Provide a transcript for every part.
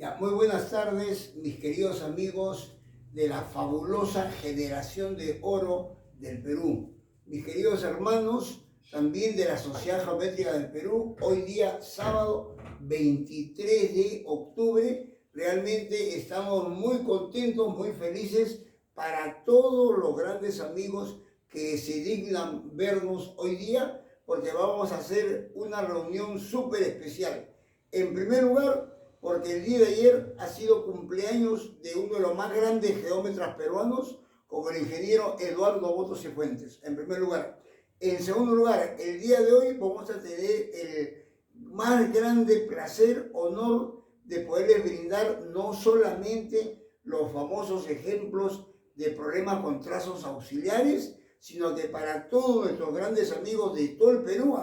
Ya, muy buenas tardes, mis queridos amigos de la fabulosa generación de oro del Perú. Mis queridos hermanos, también de la Sociedad Geométrica del Perú, hoy día sábado 23 de octubre, realmente estamos muy contentos, muy felices para todos los grandes amigos que se dignan vernos hoy día, porque vamos a hacer una reunión súper especial. En primer lugar, porque el día de ayer ha sido cumpleaños de uno de los más grandes geómetras peruanos, como el ingeniero Eduardo Botos Cifuentes, en primer lugar. En segundo lugar, el día de hoy vamos a tener el más grande placer, honor de poderles brindar no solamente los famosos ejemplos de problemas con trazos auxiliares, sino que para todos nuestros grandes amigos de todo el Perú,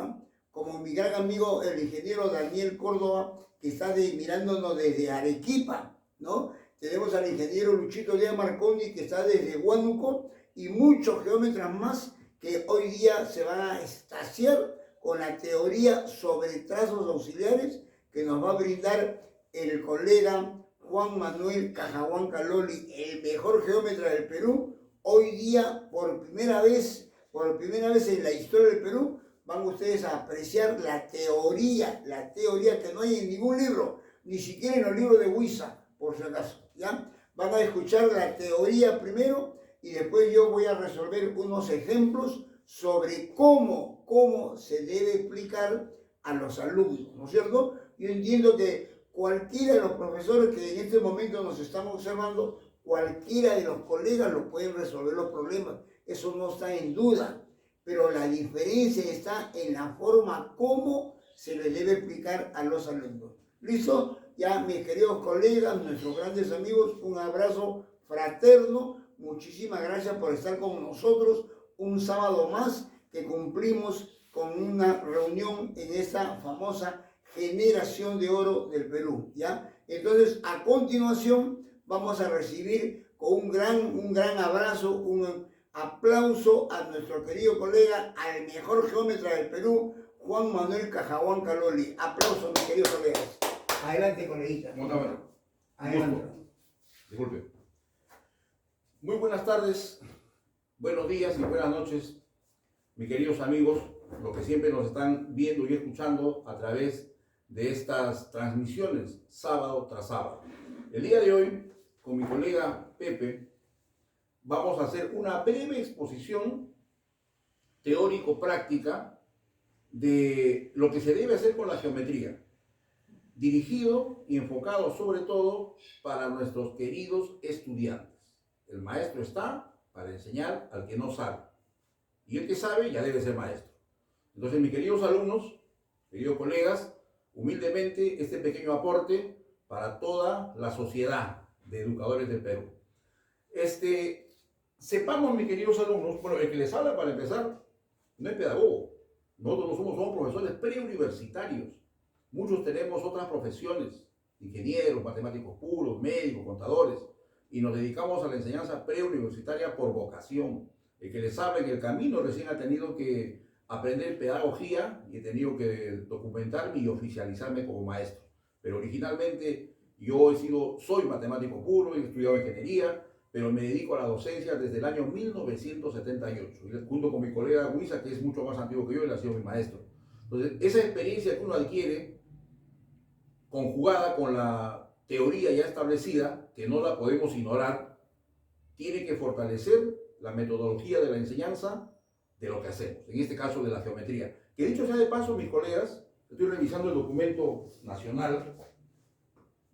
como mi gran amigo el ingeniero Daniel Córdoba, que está mirándonos desde Arequipa, ¿no? Tenemos al ingeniero Luchito Díaz Marconi, que está desde Huánuco, y muchos geómetras más que hoy día se van a extasiar con la teoría sobre trazos auxiliares que nos va a brindar el colega Juan Manuel Cajahuanca Loli, el mejor geómetra del Perú. Hoy día, por primera vez en la historia del Perú, van ustedes a apreciar la teoría que no hay en ningún libro, ni siquiera en los libros de Huiza, por si acaso, ¿ya? Van a escuchar la teoría primero y después yo voy a resolver unos ejemplos sobre cómo se debe explicar a los alumnos, ¿no es cierto? Yo entiendo que cualquiera de los profesores que en este momento nos están observando, cualquiera de los colegas lo pueden resolver los problemas, eso no está en duda. Pero la diferencia está en la forma como se les debe explicar a los alumnos. ¿Listo? Ya, mis queridos colegas, nuestros grandes amigos, un abrazo fraterno. Muchísimas gracias por estar con nosotros un sábado más que cumplimos con una reunión en esta famosa generación de oro del Perú, ¿ya? Entonces, a continuación, vamos a recibir con un gran abrazo, un aplauso a nuestro querido colega, al mejor geómetra del Perú, Juan Manuel Cajahuanca Loli. Aplausos, mis queridos colegas. Adelante, coleguita. Adelante. Disculpe. Muy buenas tardes, buenos días y buenas noches, mis queridos amigos, los que siempre nos están viendo y escuchando a través de estas transmisiones, sábado tras sábado. El día de hoy, con mi colega Pepe, vamos a hacer una breve exposición teórico-práctica de lo que se debe hacer con la geometría, dirigido y enfocado sobre todo para nuestros queridos estudiantes. El maestro está para enseñar al que no sabe, y el que sabe ya debe ser maestro. Entonces, mis queridos alumnos, queridos colegas, humildemente este pequeño aporte para toda la sociedad de educadores del Perú. Sepamos, mis queridos alumnos, bueno, el que les habla para empezar no es pedagogo. Nosotros no somos profesores preuniversitarios. Muchos tenemos otras profesiones, ingenieros, matemáticos puros, médicos, contadores, y nos dedicamos a la enseñanza preuniversitaria por vocación. El que les habla en el camino recién ha tenido que aprender pedagogía y he tenido que documentarme y oficializarme como maestro. Pero originalmente soy matemático puro, he estudiado ingeniería, pero me dedico a la docencia desde el año 1978, junto con mi colega Huiza, que es mucho más antiguo que yo, él ha sido mi maestro. Entonces, esa experiencia que uno adquiere, conjugada con la teoría ya establecida, que no la podemos ignorar, tiene que fortalecer la metodología de la enseñanza de lo que hacemos, en este caso de la geometría. Que dicho sea de paso, mis colegas, estoy revisando el documento nacional,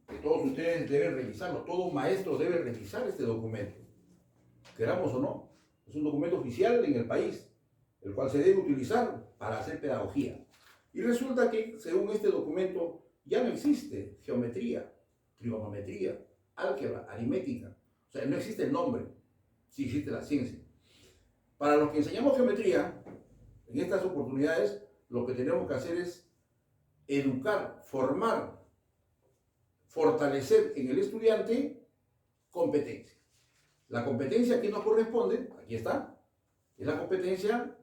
que todos ustedes deben revisarlo, todo maestro debe revisar este documento, queramos o no. Es un documento oficial en el país, el cual se debe utilizar para hacer pedagogía. Y resulta que, según este documento, ya no existe geometría, trigonometría, álgebra, aritmética. O sea, no existe el nombre, sí existe la ciencia. Para los que enseñamos geometría, en estas oportunidades, lo que tenemos que hacer es educar, formar, fortalecer en el estudiante competencia. La competencia que nos corresponde, aquí está, es la competencia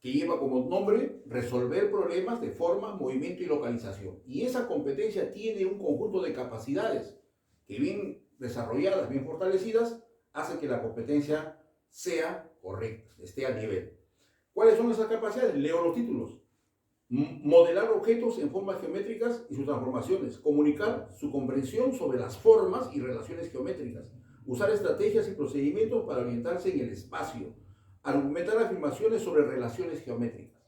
que lleva como nombre resolver problemas de forma, movimiento y localización. Y esa competencia tiene un conjunto de capacidades que bien desarrolladas, bien fortalecidas, hacen que la competencia sea correcta, esté al nivel. ¿Cuáles son esas capacidades? Leo los títulos. Modelar objetos en formas geométricas y sus transformaciones. Comunicar su comprensión sobre las formas y relaciones geométricas. Usar estrategias y procedimientos para orientarse en el espacio. Argumentar afirmaciones sobre relaciones geométricas.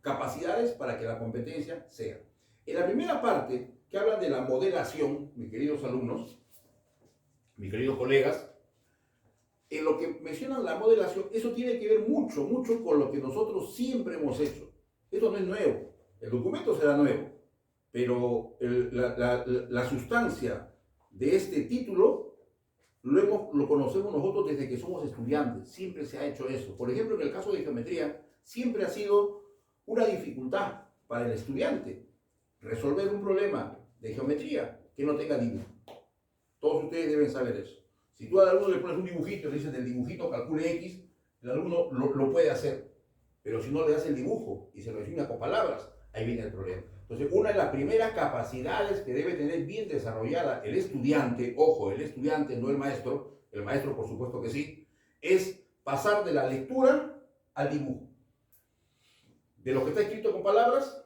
Capacidades para que la competencia sea. En la primera parte, que habla de la modelación, mis queridos alumnos, mis queridos colegas, en lo que mencionan la modelación, eso tiene que ver mucho con lo que nosotros siempre hemos hecho. Esto no es nuevo. El documento será nuevo, pero la sustancia de este título lo conocemos nosotros desde que somos estudiantes. Siempre se ha hecho eso. Por ejemplo, en el caso de geometría, siempre ha sido una dificultad para el estudiante resolver un problema de geometría que no tenga dibujo. Todos ustedes deben saber eso. Si tú al alumno le pones un dibujito y le dices del dibujito calcule X, el alumno lo puede hacer. Pero si no le das el dibujo y se lo define con palabras, ahí viene el problema. Entonces, una de las primeras capacidades que debe tener bien desarrollada el estudiante, ojo, el estudiante, no el maestro por supuesto que sí, es pasar de la lectura al dibujo. De lo que está escrito con palabras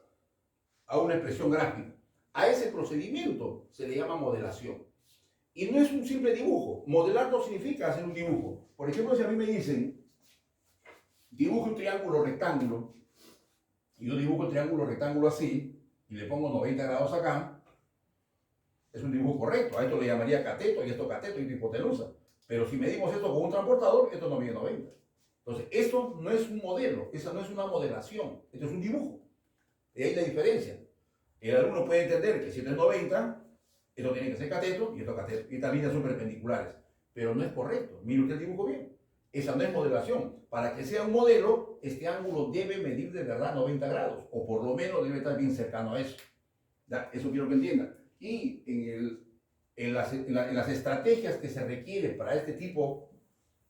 a una expresión gráfica. A ese procedimiento se le llama modelación. Y no es un simple dibujo. Modelar no significa hacer un dibujo. Por ejemplo, si a mí me dicen, dibujo un triángulo rectángulo, y yo dibujo el triángulo rectángulo así, y le pongo 90 grados acá, es un dibujo correcto. A esto le llamaría cateto, y esto cateto, y esto hipotenusa. Pero si medimos esto con un transportador, esto no mide 90. Entonces, esto no es un modelo, esa no es una modelación, esto es un dibujo. Y ahí la diferencia. El alumno puede entender que si esto es 90, esto tiene que ser cateto y esto cateto. Y estas líneas son perpendiculares. Pero no es correcto. Mire usted el dibujo bien. Esa no es modelación. Para que sea un modelo, este ángulo debe medir de verdad 90 grados. O por lo menos debe estar bien cercano a eso. ¿Ya? Eso quiero que entiendan. Y en las estrategias que se requieren para este tipo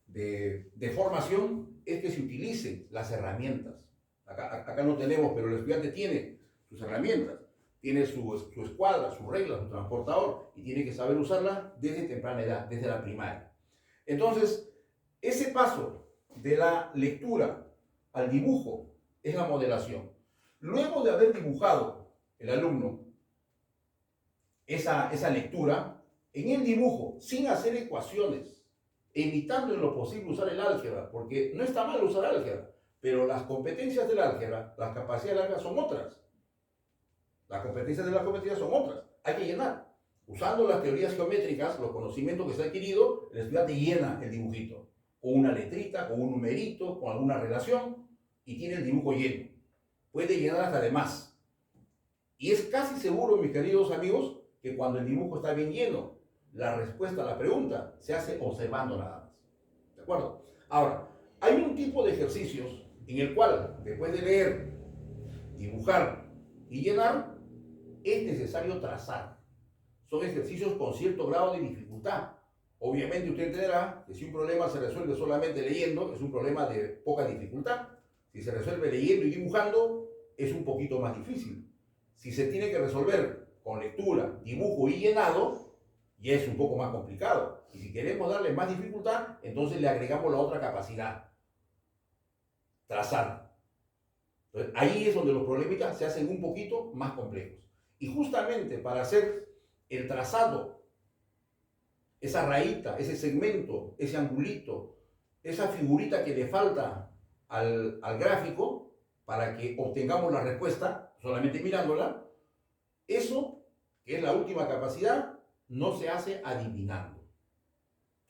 de formación es que se utilicen las herramientas. Acá no tenemos, pero el estudiante tiene sus herramientas. Tiene su escuadra, su regla, su transportador, y tiene que saber usarla desde temprana edad, desde la primaria. Entonces, ese paso de la lectura al dibujo es la modelación. Luego de haber dibujado el alumno esa lectura, en el dibujo, sin hacer ecuaciones, evitando en lo posible usar el álgebra, porque no está mal usar álgebra, pero las competencias del álgebra, las capacidades del álgebra son otras. Las competencias de la geometría son otras. Hay que llenar. Usando las teorías geométricas, los conocimientos que se ha adquirido, el estudiante llena el dibujito. Con una letrita, con un numerito, con alguna relación, y tiene el dibujo lleno. Puede llenar hasta de más. Y es casi seguro, mis queridos amigos, que cuando el dibujo está bien lleno, la respuesta a la pregunta se hace observando nada más. ¿De acuerdo? Ahora, hay un tipo de ejercicios en el cual, después de leer, dibujar y llenar, es necesario trazar. Son ejercicios con cierto grado de dificultad. Obviamente usted entenderá que si un problema se resuelve solamente leyendo, es un problema de poca dificultad. Si se resuelve leyendo y dibujando, es un poquito más difícil. Si se tiene que resolver con lectura, dibujo y llenado, ya es un poco más complicado. Y si queremos darle más dificultad, entonces le agregamos la otra capacidad: trazar. Entonces, ahí es donde los problemitas se hacen un poquito más complejos. Y justamente para hacer el trazado, esa rayita, ese segmento, ese angulito, esa figurita que le falta al gráfico para que obtengamos la respuesta solamente mirándola, eso, que es la última capacidad, no se hace adivinando.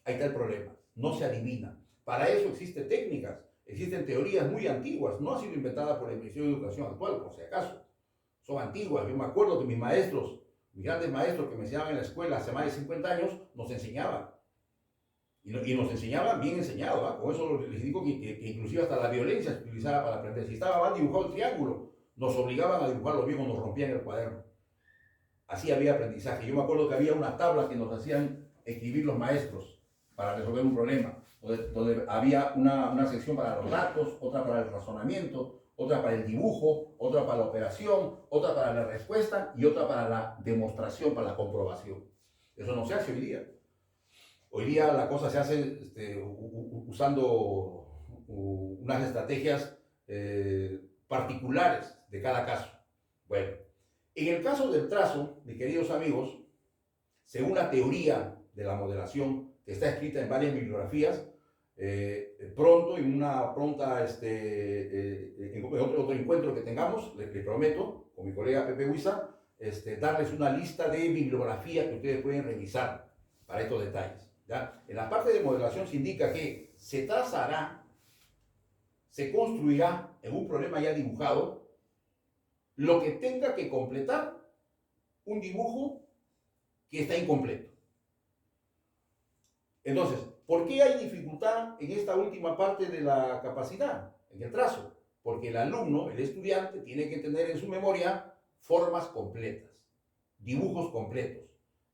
Ahí está el problema, no se adivina. Para eso existen técnicas, existen teorías muy antiguas, no ha sido inventada por el Ministerio de Educación actual, por si acaso. Son antiguas. Yo me acuerdo que mis maestros, mis grandes maestros que me enseñaban en la escuela hace más de 50 años, nos enseñaban. Y nos enseñaban bien enseñado, ¿eh? Con eso les digo que inclusive hasta la violencia se utilizaba para aprender. Si estaba mal dibujado el triángulo, nos obligaban a dibujarlo bien o nos rompían el cuaderno. Así había aprendizaje. Yo me acuerdo que había una tabla que nos hacían escribir los maestros para resolver un problema. donde había una sección para los datos, otra para el razonamiento, otra para el dibujo, otra para la operación, otra para la respuesta y otra para la demostración, para la comprobación. Eso no se hace hoy día. Hoy día la cosa se hace usando unas estrategias particulares de cada caso. Bueno, en el caso del trazo, mis queridos amigos, según la teoría de la modelación que está escrita en varias bibliografías, pronto, en una pronta, en otro encuentro que tengamos, les prometo, con mi colega Pepe Huiza, darles una lista de bibliografía que ustedes pueden revisar para estos detalles. ¿Ya? En la parte de modelación se indica que se trazará, se construirá en un problema ya dibujado lo que tenga que completar un dibujo que está incompleto. Entonces, ¿por qué hay dificultad en esta última parte de la capacidad, en el trazo? Porque el alumno, el estudiante, tiene que tener en su memoria formas completas, dibujos completos.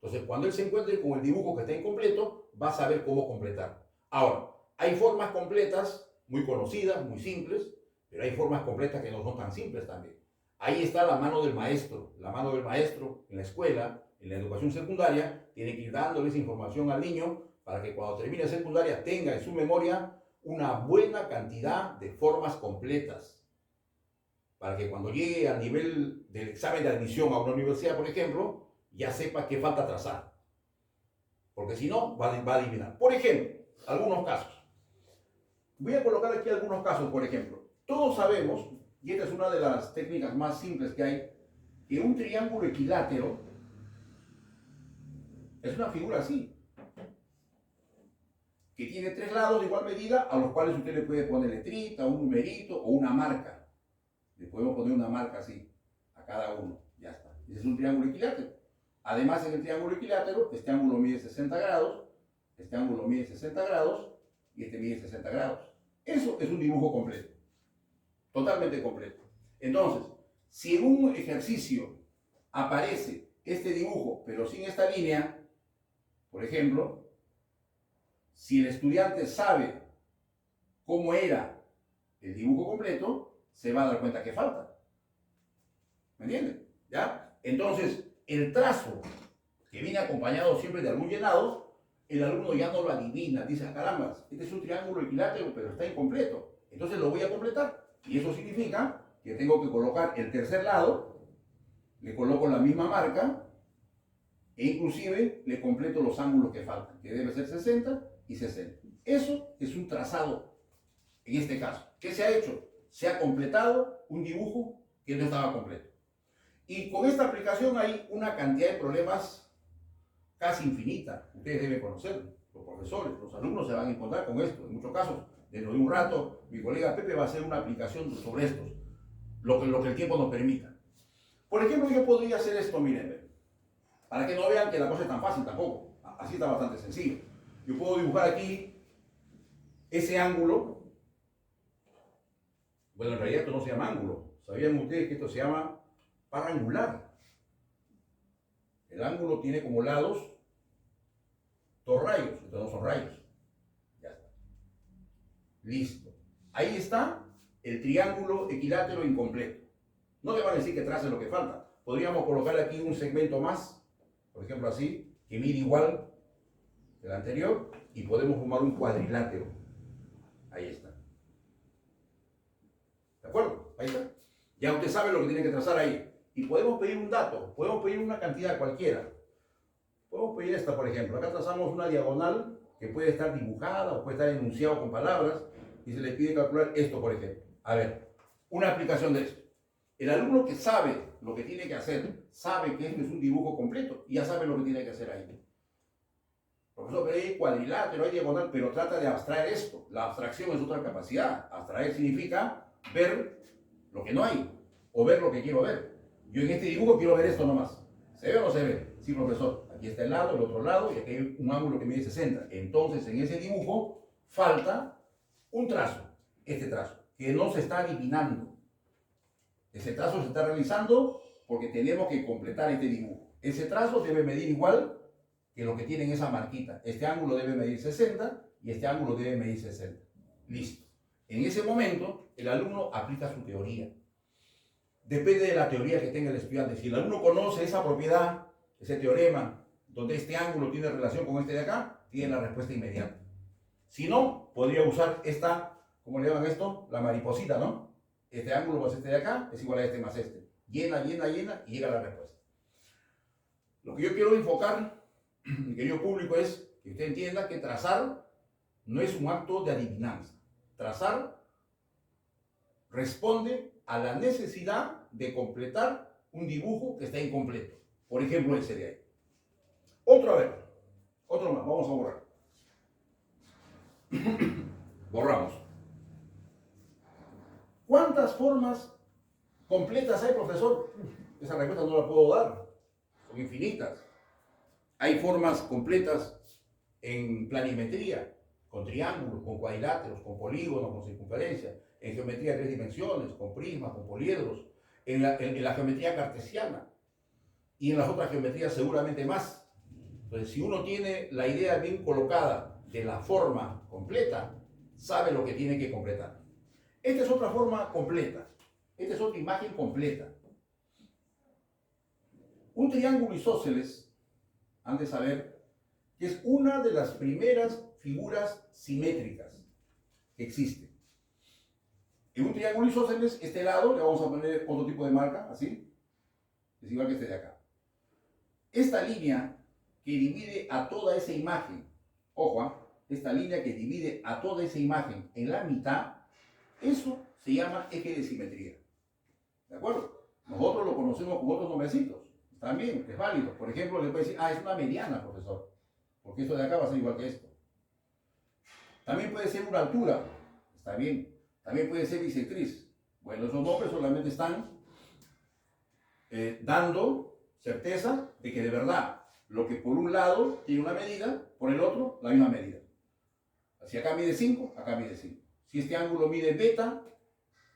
Entonces, cuando él se encuentre con el dibujo que está incompleto, va a saber cómo completar. Ahora, hay formas completas muy conocidas, muy simples, pero hay formas completas que no son tan simples también. Ahí está la mano del maestro. La mano del maestro en la escuela, en la educación secundaria, tiene que ir dándole esa información al niño para que cuando termine secundaria tenga en su memoria una buena cantidad de formas completas. Para que cuando llegue al nivel del examen de admisión a una universidad, por ejemplo, ya sepa qué falta trazar. Porque si no, va a adivinar. Por ejemplo, algunos casos. Voy a colocar aquí algunos casos, por ejemplo. Todos sabemos, y esta es una de las técnicas más simples que hay, que un triángulo equilátero es una figura así, que tiene tres lados de igual medida, a los cuales usted le puede poner letrita, un numerito o una marca. Le podemos poner una marca así a cada uno. Ya está. Ese es un triángulo equilátero. Además, en el triángulo equilátero, este ángulo mide 60 grados, este ángulo mide 60 grados y este mide 60 grados. Eso es un dibujo completo. Totalmente completo. Entonces, si en un ejercicio aparece este dibujo, pero sin esta línea, por ejemplo, si el estudiante sabe cómo era el dibujo completo, se va a dar cuenta que falta. ¿Me entienden? ¿Ya? Entonces, el trazo que viene acompañado siempre de algún llenado, el alumno ya no lo adivina, dice, ah, caramba, este es un triángulo equilátero, pero está incompleto. Entonces lo voy a completar. Y eso significa que tengo que colocar el tercer lado, le coloco la misma marca, e inclusive le completo los ángulos que faltan, que debe ser 60 y 60. Eso es un trazado, en este caso. ¿Qué se ha hecho? Se ha completado un dibujo que no estaba completo. Y con esta aplicación hay una cantidad de problemas casi infinita. Ustedes deben conocerlo, los profesores, los alumnos se van a encontrar con esto. En muchos casos, dentro de un rato, mi colega Pepe va a hacer una aplicación sobre estos, lo que el tiempo nos permita. Por ejemplo, yo podría hacer esto, miren, para que no vean que la cosa es tan fácil tampoco. Así está bastante sencillo. Yo puedo dibujar aquí ese ángulo. Bueno, en realidad esto no se llama ángulo. ¿Sabían ustedes que esto se llama parangular? El ángulo tiene como lados dos rayos. Estos no son rayos. Ya está. Listo. Ahí está el triángulo equilátero incompleto. No te van a decir que trace lo que falta. Podríamos colocar aquí un segmento más, por ejemplo así, que mide igual que el anterior, y podemos formar un cuadrilátero. Ahí está. ¿De acuerdo? Ahí está. Ya usted sabe lo que tiene que trazar ahí. Y podemos pedir un dato, podemos pedir una cantidad cualquiera. Podemos pedir esta, por ejemplo. Acá trazamos una diagonal que puede estar dibujada o puede estar enunciado con palabras y se le pide calcular esto, por ejemplo. A ver, una aplicación de esto. El alumno que sabe lo que tiene que hacer, sabe que esto es un dibujo completo y ya sabe lo que tiene que hacer ahí. Profesor, pero hay cuadrilátero, hay diagonal, pero trata de abstraer esto. La abstracción es otra capacidad. Abstraer significa ver lo que no hay o ver lo que quiero ver. Yo en este dibujo quiero ver esto nomás. ¿Se ve o no se ve? Sí, profesor. Aquí está el lado, el otro lado y aquí hay un ángulo que mide 60. Entonces, en ese dibujo falta un trazo. Este trazo, que no se está adivinando. Ese trazo se está realizando porque tenemos que completar este dibujo. Ese trazo debe medir igual que lo que tiene en esa marquita. Este ángulo debe medir 60 y este ángulo debe medir 60. Listo. En ese momento, el alumno aplica su teoría. Depende de la teoría que tenga el estudiante. Si el alumno conoce esa propiedad, ese teorema, donde este ángulo tiene relación con este de acá, tiene la respuesta inmediata. Si no, podría usar esta, ¿cómo le llaman esto? La mariposita, ¿no? Este ángulo más este de acá es igual a este más este. Llena, llena, llena y llega a la respuesta. Lo que yo quiero enfocar, mi querido público, es que usted entienda que trazar no es un acto de adivinanza. Trazar responde a la necesidad de completar un dibujo que está incompleto. Por ejemplo, ese de ahí. Otro, a ver. Otro más. Vamos a borrar. Borramos. ¿Cuántas formas completas hay, profesor? Esa respuesta no la puedo dar. Son infinitas. Hay formas completas en planimetría, con triángulos, con cuadriláteros, con polígonos, con circunferencias, en geometría de 3 dimensiones, con prismas, con poliedros, en la geometría cartesiana y en las otras geometrías seguramente más. Entonces, si uno tiene la idea bien colocada de la forma completa, sabe lo que tiene que completar. Esta es otra forma completa. Esta es otra imagen completa. Un triángulo isósceles, han de saber, que es una de las primeras figuras simétricas que existen. En un triángulo isósceles, este lado, le vamos a poner otro tipo de marca, así, es igual que este de acá. Esta línea que divide a toda esa imagen, ojo, esta línea que divide a toda esa imagen en la mitad, eso se llama eje de simetría. ¿De acuerdo? Nosotros lo conocemos con otros nombrecitos. También es válido. Por ejemplo, le puede decir, es una mediana, profesor. Porque esto de acá va a ser igual que esto. También puede ser una altura. Está bien. También puede ser bisectriz. Bueno, esos nombres solamente están dando certeza de que de verdad lo que por un lado tiene una medida, por el otro la misma medida. Si acá mide 5, acá mide 5. Si este ángulo mide beta,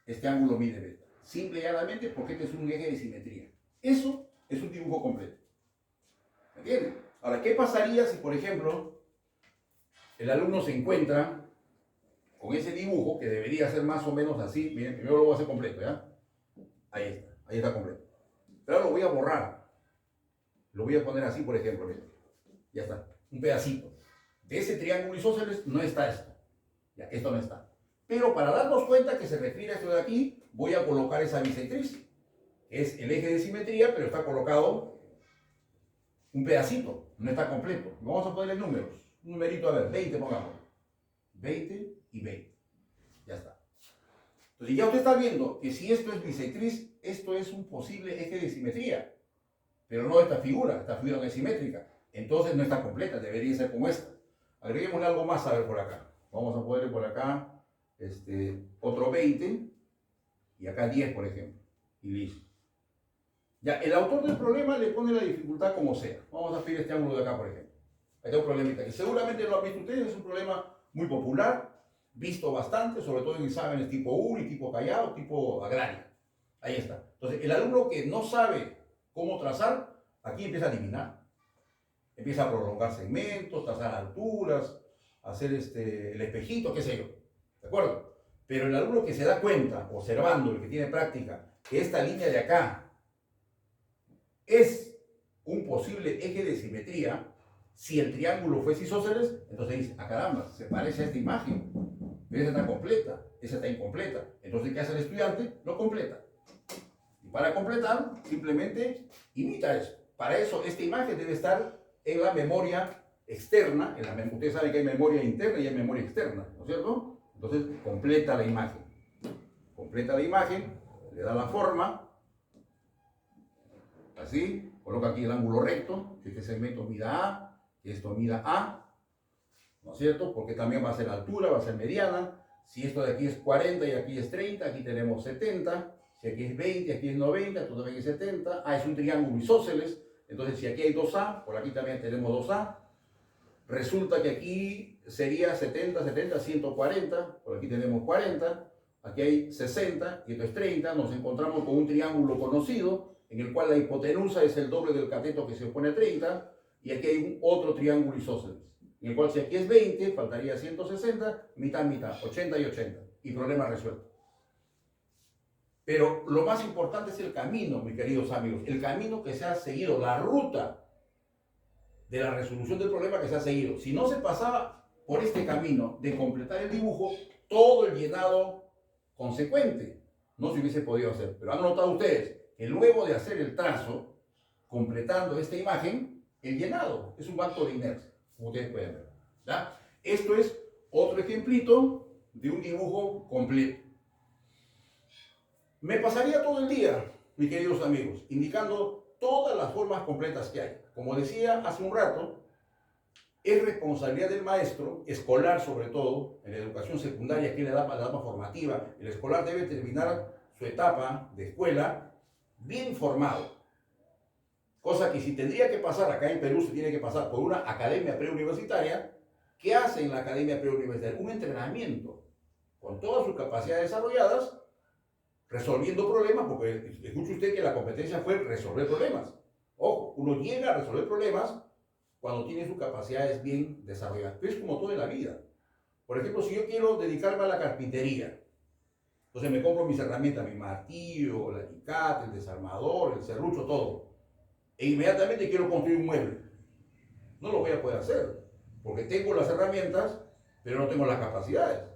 este ángulo mide beta. Simple y llanamente porque este es un eje de simetría. Eso es un dibujo completo. ¿Me entienden? Ahora, ¿qué pasaría si, por ejemplo, el alumno se encuentra con ese dibujo, que debería ser más o menos así? Miren, primero lo voy a hacer completo, ¿ya? Ahí está completo. Pero ahora lo voy a borrar. Lo voy a poner así, por ejemplo, miren. Ya está, un pedacito. De ese triángulo isósceles no está esto. Ya, esto no está. Pero para darnos cuenta que se refiere a esto de aquí, voy a colocar esa bisectriz. Es el eje de simetría, pero está colocado un pedacito, no está completo. Vamos a ponerle números. Un numerito, a ver, 20 pongamos. 20 y 20. Ya está. Entonces ya usted está viendo que si esto es bisectriz, esto es un posible eje de simetría. Pero no esta figura no es simétrica. Entonces no está completa, debería ser como esta. Agreguémosle algo más a ver por acá. Vamos a ponerle por acá otro 20 y acá 10, por ejemplo. Y listo. Ya, el autor del problema le pone la dificultad como sea. Vamos a pedir este ángulo de acá, por ejemplo. Ahí está un problemita que seguramente lo han visto ustedes, es un problema muy popular, visto bastante, sobre todo en exámenes tipo UNI, tipo Callao, tipo agrario. Ahí está. Entonces, el alumno que no sabe cómo trazar, aquí empieza a adivinar. Empieza a prolongar segmentos, trazar alturas, hacer el espejito, qué sé yo. ¿De acuerdo? Pero el alumno que se da cuenta, observando, el que tiene práctica, que esta línea de acá es un posible eje de simetría, si el triángulo fuese isósceles, entonces dice, caramba, se parece a esta imagen, pero esa está completa, esa está incompleta. Entonces, ¿qué hace el estudiante? Lo completa. Y para completar, simplemente imita eso. Para eso, esta imagen debe estar en la memoria externa. Ustedes saben que hay memoria interna y hay memoria externa, ¿no es cierto? Entonces, completa la imagen. Completa la imagen, le da la forma. Así, coloca aquí el ángulo recto, que este segmento mida A, que esto mida A, ¿no es cierto? Porque también va a ser altura, va a ser mediana. Si esto de aquí es 40 y aquí es 30, aquí tenemos 70. Si aquí es 20, aquí es 90, esto también es 70. Es un triángulo isósceles. Entonces, si aquí hay 2A, por aquí también tenemos 2A. Resulta que aquí sería 70, 70, 140. Por aquí tenemos 40. Aquí hay 60 y esto es 30. Nos encontramos con un triángulo conocido, en el cual la hipotenusa es el doble del cateto que se opone a 30, y aquí hay otro triángulo isósceles, en en el cual si aquí es 20, faltaría 160, mitad, mitad, 80 y 80, y problema resuelto. Pero lo más importante es el camino, mis queridos amigos, el camino que se ha seguido, la ruta de la resolución del problema que se ha seguido. Si no se pasaba por este camino de completar el dibujo, todo el llenado consecuente no se hubiese podido hacer. Pero han notado ustedes que luego de hacer el trazo, completando esta imagen, el llenado es un acto de inercia, como ustedes pueden ver. ¿Ya? Esto es otro ejemplito de un dibujo completo. Me pasaría todo el día, mis queridos amigos, indicando todas las formas completas que hay. Como decía hace un rato, es responsabilidad del maestro, escolar sobre todo, en la educación secundaria, que es la etapa formativa. El escolar debe terminar su etapa de escuela bien formado. Cosa que si tendría que pasar, acá en Perú se tiene que pasar por una academia preuniversitaria. ¿Qué hace en la academia preuniversitaria? Un entrenamiento con todas sus capacidades desarrolladas, resolviendo problemas, porque escuche usted que la competencia fue resolver problemas. Ojo, uno llega a resolver problemas cuando tiene sus capacidades bien desarrolladas. Pero es como todo en la vida. Por ejemplo, si yo quiero dedicarme a la carpintería, entonces me compro mis herramientas, mi martillo, el alicate, el desarmador, el serrucho, todo. E inmediatamente quiero construir un mueble. No lo voy a poder hacer, porque tengo las herramientas, pero no tengo las capacidades.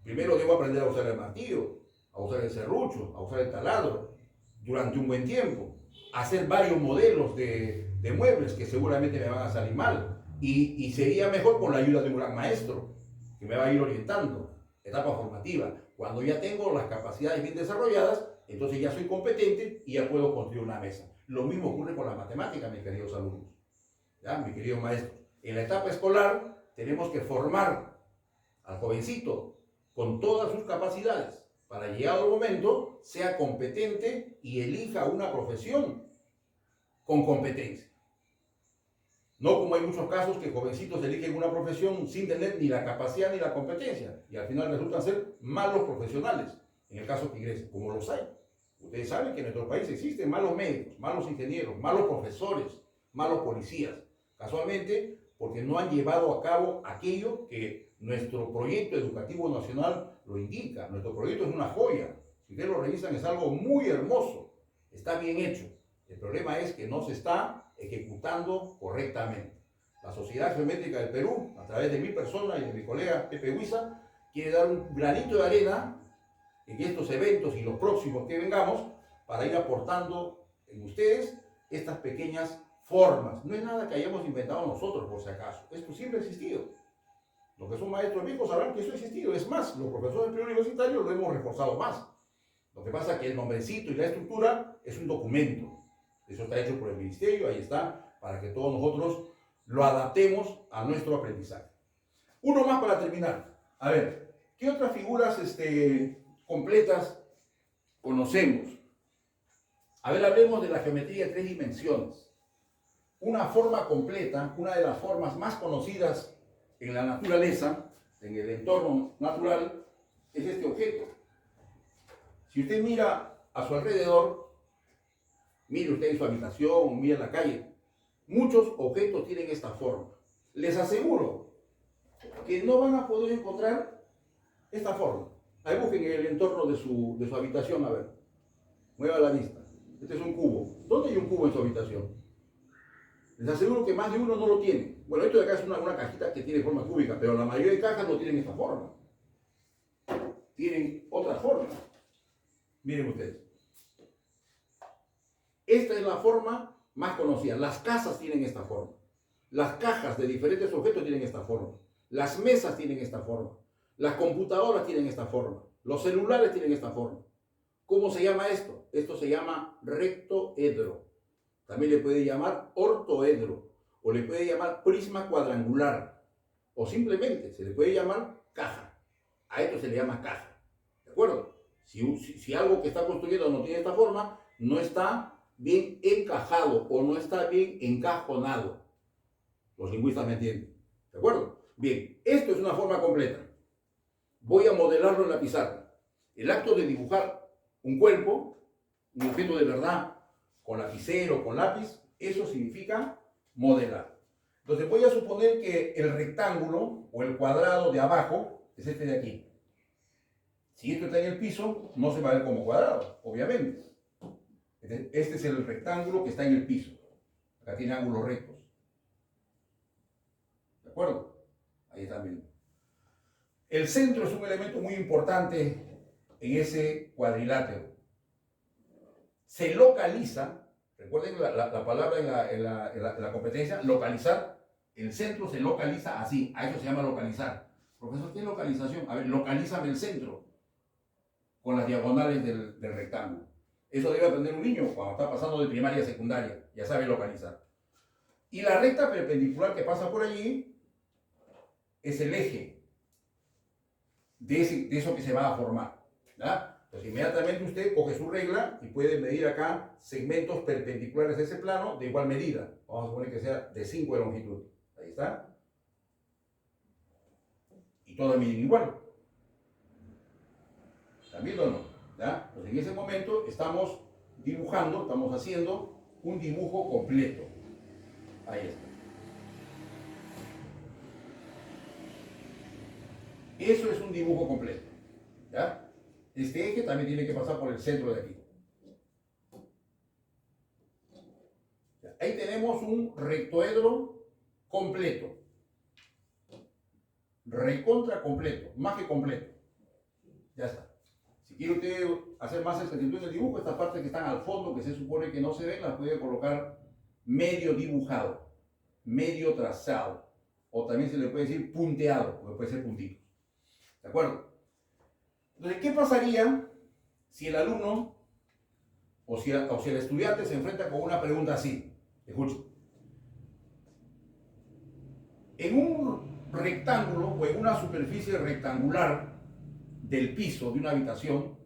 Primero debo aprender a usar el martillo, a usar el serrucho, a usar el taladro, durante un buen tiempo. Hacer varios modelos de muebles que seguramente me van a salir mal. Y sería mejor con la ayuda de un gran maestro, que me va a ir orientando. Etapa formativa. Cuando ya tengo las capacidades bien desarrolladas, entonces ya soy competente y ya puedo construir una mesa. Lo mismo ocurre con la matemática, mis queridos alumnos. ¿Ya? Mis queridos maestros. En la etapa escolar tenemos que formar al jovencito con todas sus capacidades para llegado el momento sea competente y elija una profesión con competencia. No como hay muchos casos que jovencitos eligen una profesión sin tener ni la capacidad ni la competencia y al final resultan ser malos profesionales, en el caso que ingresen, como los hay. Ustedes saben que en nuestro país existen malos médicos, malos ingenieros, malos profesores, malos policías, casualmente porque no han llevado a cabo aquello que nuestro proyecto educativo nacional lo indica. Nuestro proyecto es una joya. Si ustedes lo revisan es algo muy hermoso, está bien hecho. El problema es que no se está ejecutando correctamente. La Sociedad Geométrica del Perú, a través de mi persona y de mi colega Pepe Huiza, quiere dar un granito de arena en estos eventos y los próximos que vengamos para ir aportando en ustedes estas pequeñas formas. No es nada que hayamos inventado nosotros, por si acaso. Esto siempre ha existido. Los que son maestros viejos sabrán que eso ha existido. Es más, los profesores preuniversitarios lo hemos reforzado más. Lo que pasa es que el nombrecito y la estructura es un documento. Eso está hecho por el ministerio, ahí está, para que todos nosotros lo adaptemos a nuestro aprendizaje. Uno más para terminar. A ver, ¿qué otras figuras completas conocemos? A ver, hablemos de la geometría de 3 dimensiones. Una forma completa, una de las formas más conocidas en la naturaleza, en el entorno natural, es este objeto. Si usted mira a su alrededor, mire usted en su habitación, mire en la calle, muchos objetos tienen esta forma. Les aseguro que no van a poder encontrar esta forma. Ahí busquen en el entorno de su habitación, a ver. Mueva la vista. Este es un cubo. ¿Dónde hay un cubo en su habitación? Les aseguro que más de uno no lo tiene. Bueno, esto de acá es una cajita que tiene forma cúbica, pero la mayoría de cajas no tienen esta forma. Tienen otra forma. Miren ustedes. Esta es la forma más conocida. Las casas tienen esta forma. Las cajas de diferentes objetos tienen esta forma. Las mesas tienen esta forma. Las computadoras tienen esta forma. Los celulares tienen esta forma. ¿Cómo se llama esto? Esto se llama rectoedro. También le puede llamar ortoedro. O le puede llamar prisma cuadrangular. O simplemente se le puede llamar caja. A esto se le llama caja. ¿De acuerdo? Si algo que está construyendo no tiene esta forma, no está bien encajado o no está bien encajonado. Los lingüistas me entienden. ¿De acuerdo? Bien, esto es una forma completa. Voy a modelarlo en la pizarra. El acto de dibujar un cuerpo, un objeto de verdad, con lapicero, con lápiz, eso significa modelar. Entonces voy a suponer que el rectángulo o el cuadrado de abajo es este de aquí. Si esto está en el piso, no se va a ver como cuadrado, obviamente. Este es el rectángulo que está en el piso. Acá tiene ángulos rectos. ¿De acuerdo? Ahí están viendo. El centro es un elemento muy importante en ese cuadrilátero. Se localiza, recuerden la palabra en la competencia, localizar. El centro se localiza así, a eso se llama localizar. Profesor, ¿qué es localización? A ver, localízame el centro con las diagonales del rectángulo. Eso debe aprender un niño cuando está pasando de primaria a secundaria, ya sabe localizar. Y la recta perpendicular que pasa por allí es el eje de eso que se va a formar. ¿Ya? Entonces inmediatamente usted coge su regla y puede medir acá segmentos perpendiculares a ese plano de igual medida. Vamos a suponer que sea de 5 de longitud. Ahí está. Y todos miden igual. ¿Están viendo o no? ¿Ya? Entonces en ese momento estamos dibujando, estamos haciendo un dibujo completo. Ahí está. Eso es un dibujo completo. ¿Ya? Este eje también tiene que pasar por el centro de aquí. Ahí tenemos un rectoedro completo. Recontra completo, más que completo. Ya está. Si quiere usted hacer más exactitud en el dibujo, estas partes que están al fondo, que se supone que no se ven, las puede colocar medio dibujado, medio trazado, o también se le puede decir punteado, porque puede ser puntito. ¿De acuerdo? Entonces, ¿qué pasaría si el alumno o si el estudiante se enfrenta con una pregunta así? Escuchen. En un rectángulo o en una superficie rectangular del piso de una habitación,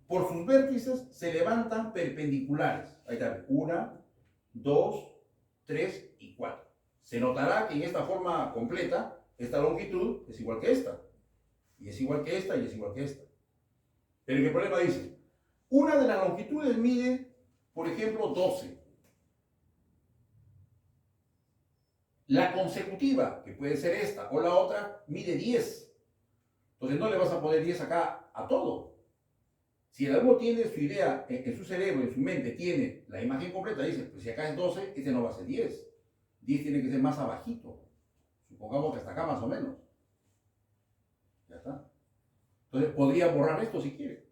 por sus vértices se levantan perpendiculares. Ahí está, 1, 2, 3 y 4. Se notará que en esta forma completa, esta longitud es igual que esta. Y es igual que esta y es igual que esta. Pero el problema dice, una de las longitudes mide, por ejemplo, 12. La consecutiva, que puede ser esta o la otra, mide 10. Entonces no le vas a poner 10 acá a todo. Si el alumno tiene su idea en su cerebro, en su mente, tiene la imagen completa, dice, pues si acá es 12, este no va a ser 10. 10 tiene que ser más abajito. Supongamos que hasta acá más o menos. Ya está. Entonces podría borrar esto si quiere.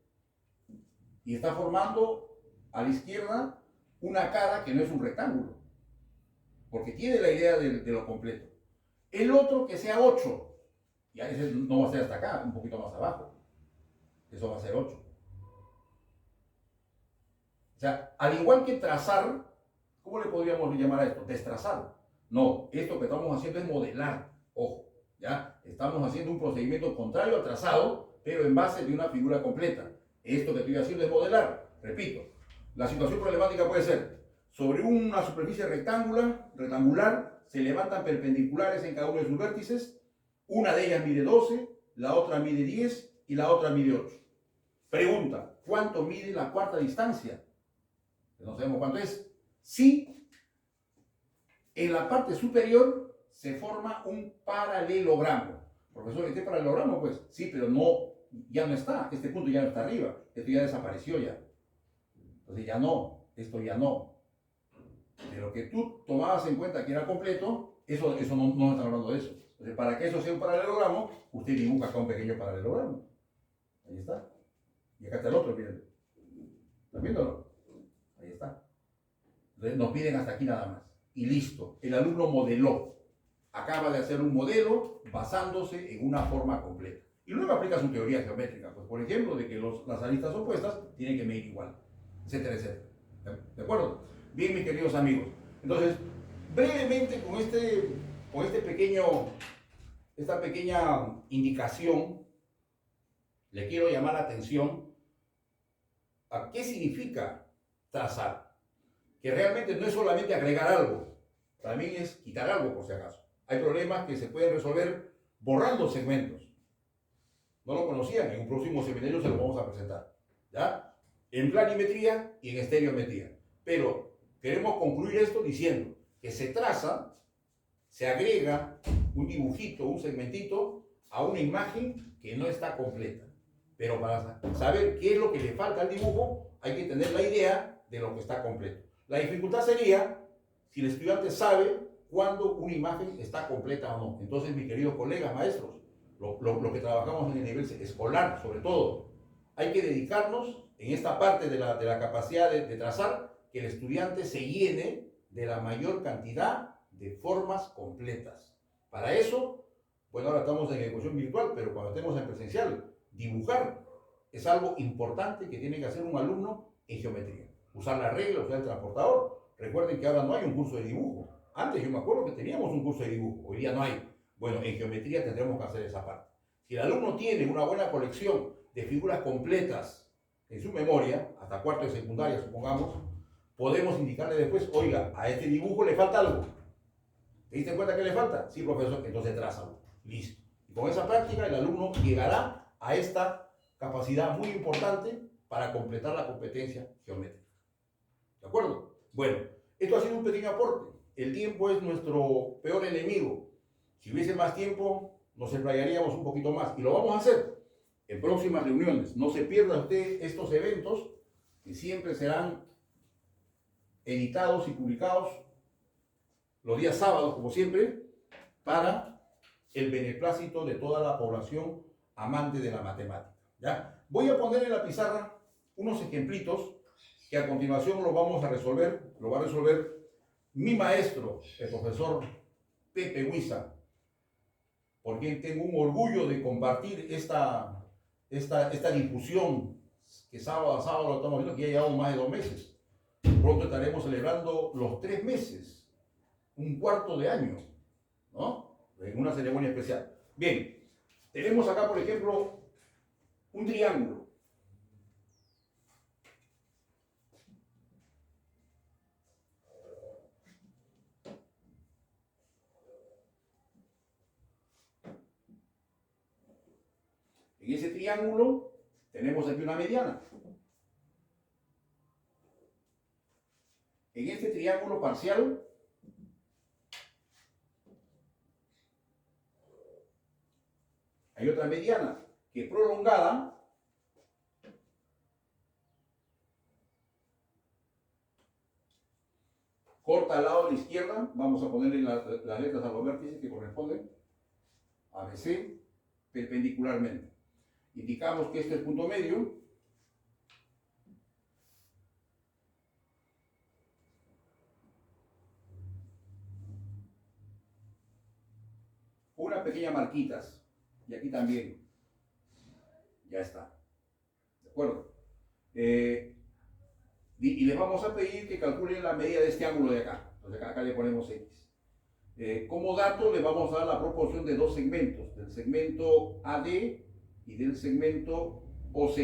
Y está formando a la izquierda una cara que no es un rectángulo. Porque tiene la idea de lo completo. El otro que sea 8. Ya ese no va a ser hasta acá, un poquito más abajo. Eso va a ser 8. O sea, al igual que trazar, ¿cómo le podríamos llamar a esto? Destrazar. No, esto que estamos haciendo es modelar. Ojo, ¿ya? Estamos haciendo un procedimiento contrario al trazado, pero en base de una figura completa. Esto que estoy haciendo es modelar. Repito, la situación problemática puede ser, sobre una superficie rectangular, se levantan perpendiculares en cada uno de sus vértices. Una de ellas mide 12, la otra mide 10 y la otra mide 8. Pregunta, ¿cuánto mide la cuarta distancia? No sabemos cuánto es. Si en la parte superior se forma un paralelogramo. Profesor, ¿este paralelogramo? Pues sí, pero no, ya no está. Este punto ya no está arriba. Esto ya desapareció ya. Entonces ya no, esto ya no. De lo que tú tomabas en cuenta que era completo, eso no estamos hablando de eso. Entonces, para que eso sea un paralelogramo, usted dibuja acá un pequeño paralelogramo. Ahí está. Y acá está el otro, miren. ¿Están viendo? Ahí está. Entonces nos piden hasta aquí nada más. Y listo. El alumno modeló. Acaba de hacer un modelo basándose en una forma completa. Y luego aplica su teoría geométrica. Pues, por ejemplo, de que las aristas opuestas tienen que medir igual. Etcétera, etcétera. ¿De acuerdo? Bien, mis queridos amigos. Entonces, brevemente esta pequeña indicación, le quiero llamar la atención a qué significa trazar. Que realmente no es solamente agregar algo, también es quitar algo por si acaso. Hay problemas que se pueden resolver borrando segmentos. No lo conocían, en un próximo seminario se lo vamos a presentar. ¿Ya? En planimetría y en estereometría. Pero queremos concluir esto diciendo que se traza se agrega un dibujito, un segmentito a una imagen que no está completa. Pero para saber qué es lo que le falta al dibujo, hay que tener la idea de lo que está completo. La dificultad sería si el estudiante sabe cuándo una imagen está completa o no. Entonces, mis queridos colegas, maestros, lo que trabajamos en el nivel escolar, sobre todo, hay que dedicarnos en esta parte de la capacidad de trazar, que el estudiante se llene de la mayor cantidad de formas completas. Para eso, bueno, ahora estamos en educación virtual, pero cuando estemos en presencial, dibujar es algo importante que tiene que hacer un alumno en geometría. Usar la regla, usar el transportador. Recuerden que ahora no hay un curso de dibujo. Antes yo me acuerdo que teníamos un curso de dibujo, hoy día no hay. Bueno, en geometría tendremos que hacer esa parte. Si el alumno tiene una buena colección de figuras completas en su memoria, hasta cuarto de secundaria supongamos, podemos indicarle después, oiga, a este dibujo le falta algo. ¿Te diste cuenta que le falta? Sí, profesor, entonces trázalo. Listo. Y con esa práctica el alumno llegará a esta capacidad muy importante para completar la competencia geométrica. ¿De acuerdo? Bueno, esto ha sido un pequeño aporte. El tiempo es nuestro peor enemigo. Si hubiese más tiempo, nos emplayaríamos un poquito más. Y lo vamos a hacer en próximas reuniones. No se pierda usted estos eventos, que siempre serán editados y publicados los días sábados, como siempre, para el beneplácito de toda la población amante de la matemática. ¿Ya? Voy a poner en la pizarra unos ejemplitos que a continuación lo vamos a resolver, lo va a resolver mi maestro, el profesor Pepe Huiza, por quien tengo un orgullo de compartir esta difusión que sábado a sábado lo estamos viendo, que ya llevamos más de 2 meses. Pronto estaremos celebrando los 3 meses, un cuarto de año, ¿no? En una ceremonia especial. Bien, tenemos acá, por ejemplo, un triángulo. En ese triángulo tenemos aquí una mediana. En este triángulo parcial hay otra mediana que es prolongada corta al lado de la izquierda. Vamos a ponerle las letras a los vértices que corresponden. ABC, perpendicularmente. Indicamos que este es punto medio. Unas pequeñas marquitas. Y aquí también. Ya está. ¿De acuerdo? Y les vamos a pedir que calculen la medida de este ángulo de acá. Entonces acá le ponemos X. Como dato les vamos a dar la proporción de 2 segmentos. Del segmento AD y del segmento OC.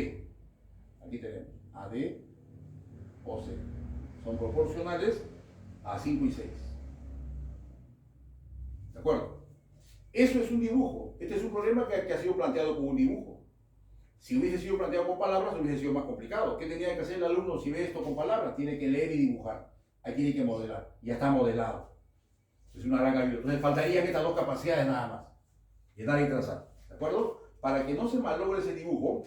Aquí tenemos AD, OC. Son proporcionales a 5 y 6. ¿De acuerdo? Eso es un dibujo. Este es un problema que ha sido planteado como un dibujo. Si hubiese sido planteado con palabras, hubiese sido más complicado. ¿Qué tendría que hacer el alumno si ve esto con palabras? Tiene que leer y dibujar. Ahí tiene que modelar. Ya está modelado. Es una gran ayuda. Entonces faltarían estas 2 capacidades nada más. Llenar y trazar. ¿De acuerdo? Para que no se malogre ese dibujo,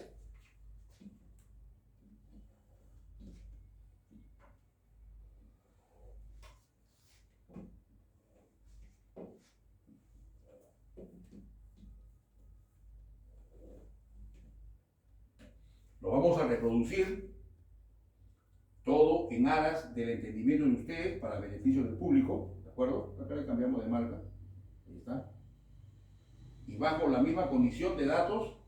lo vamos a reproducir todo en aras del entendimiento de ustedes para el beneficio del público. ¿De acuerdo? Acá le cambiamos de marca. Ahí está. Y bajo la misma condición de datos,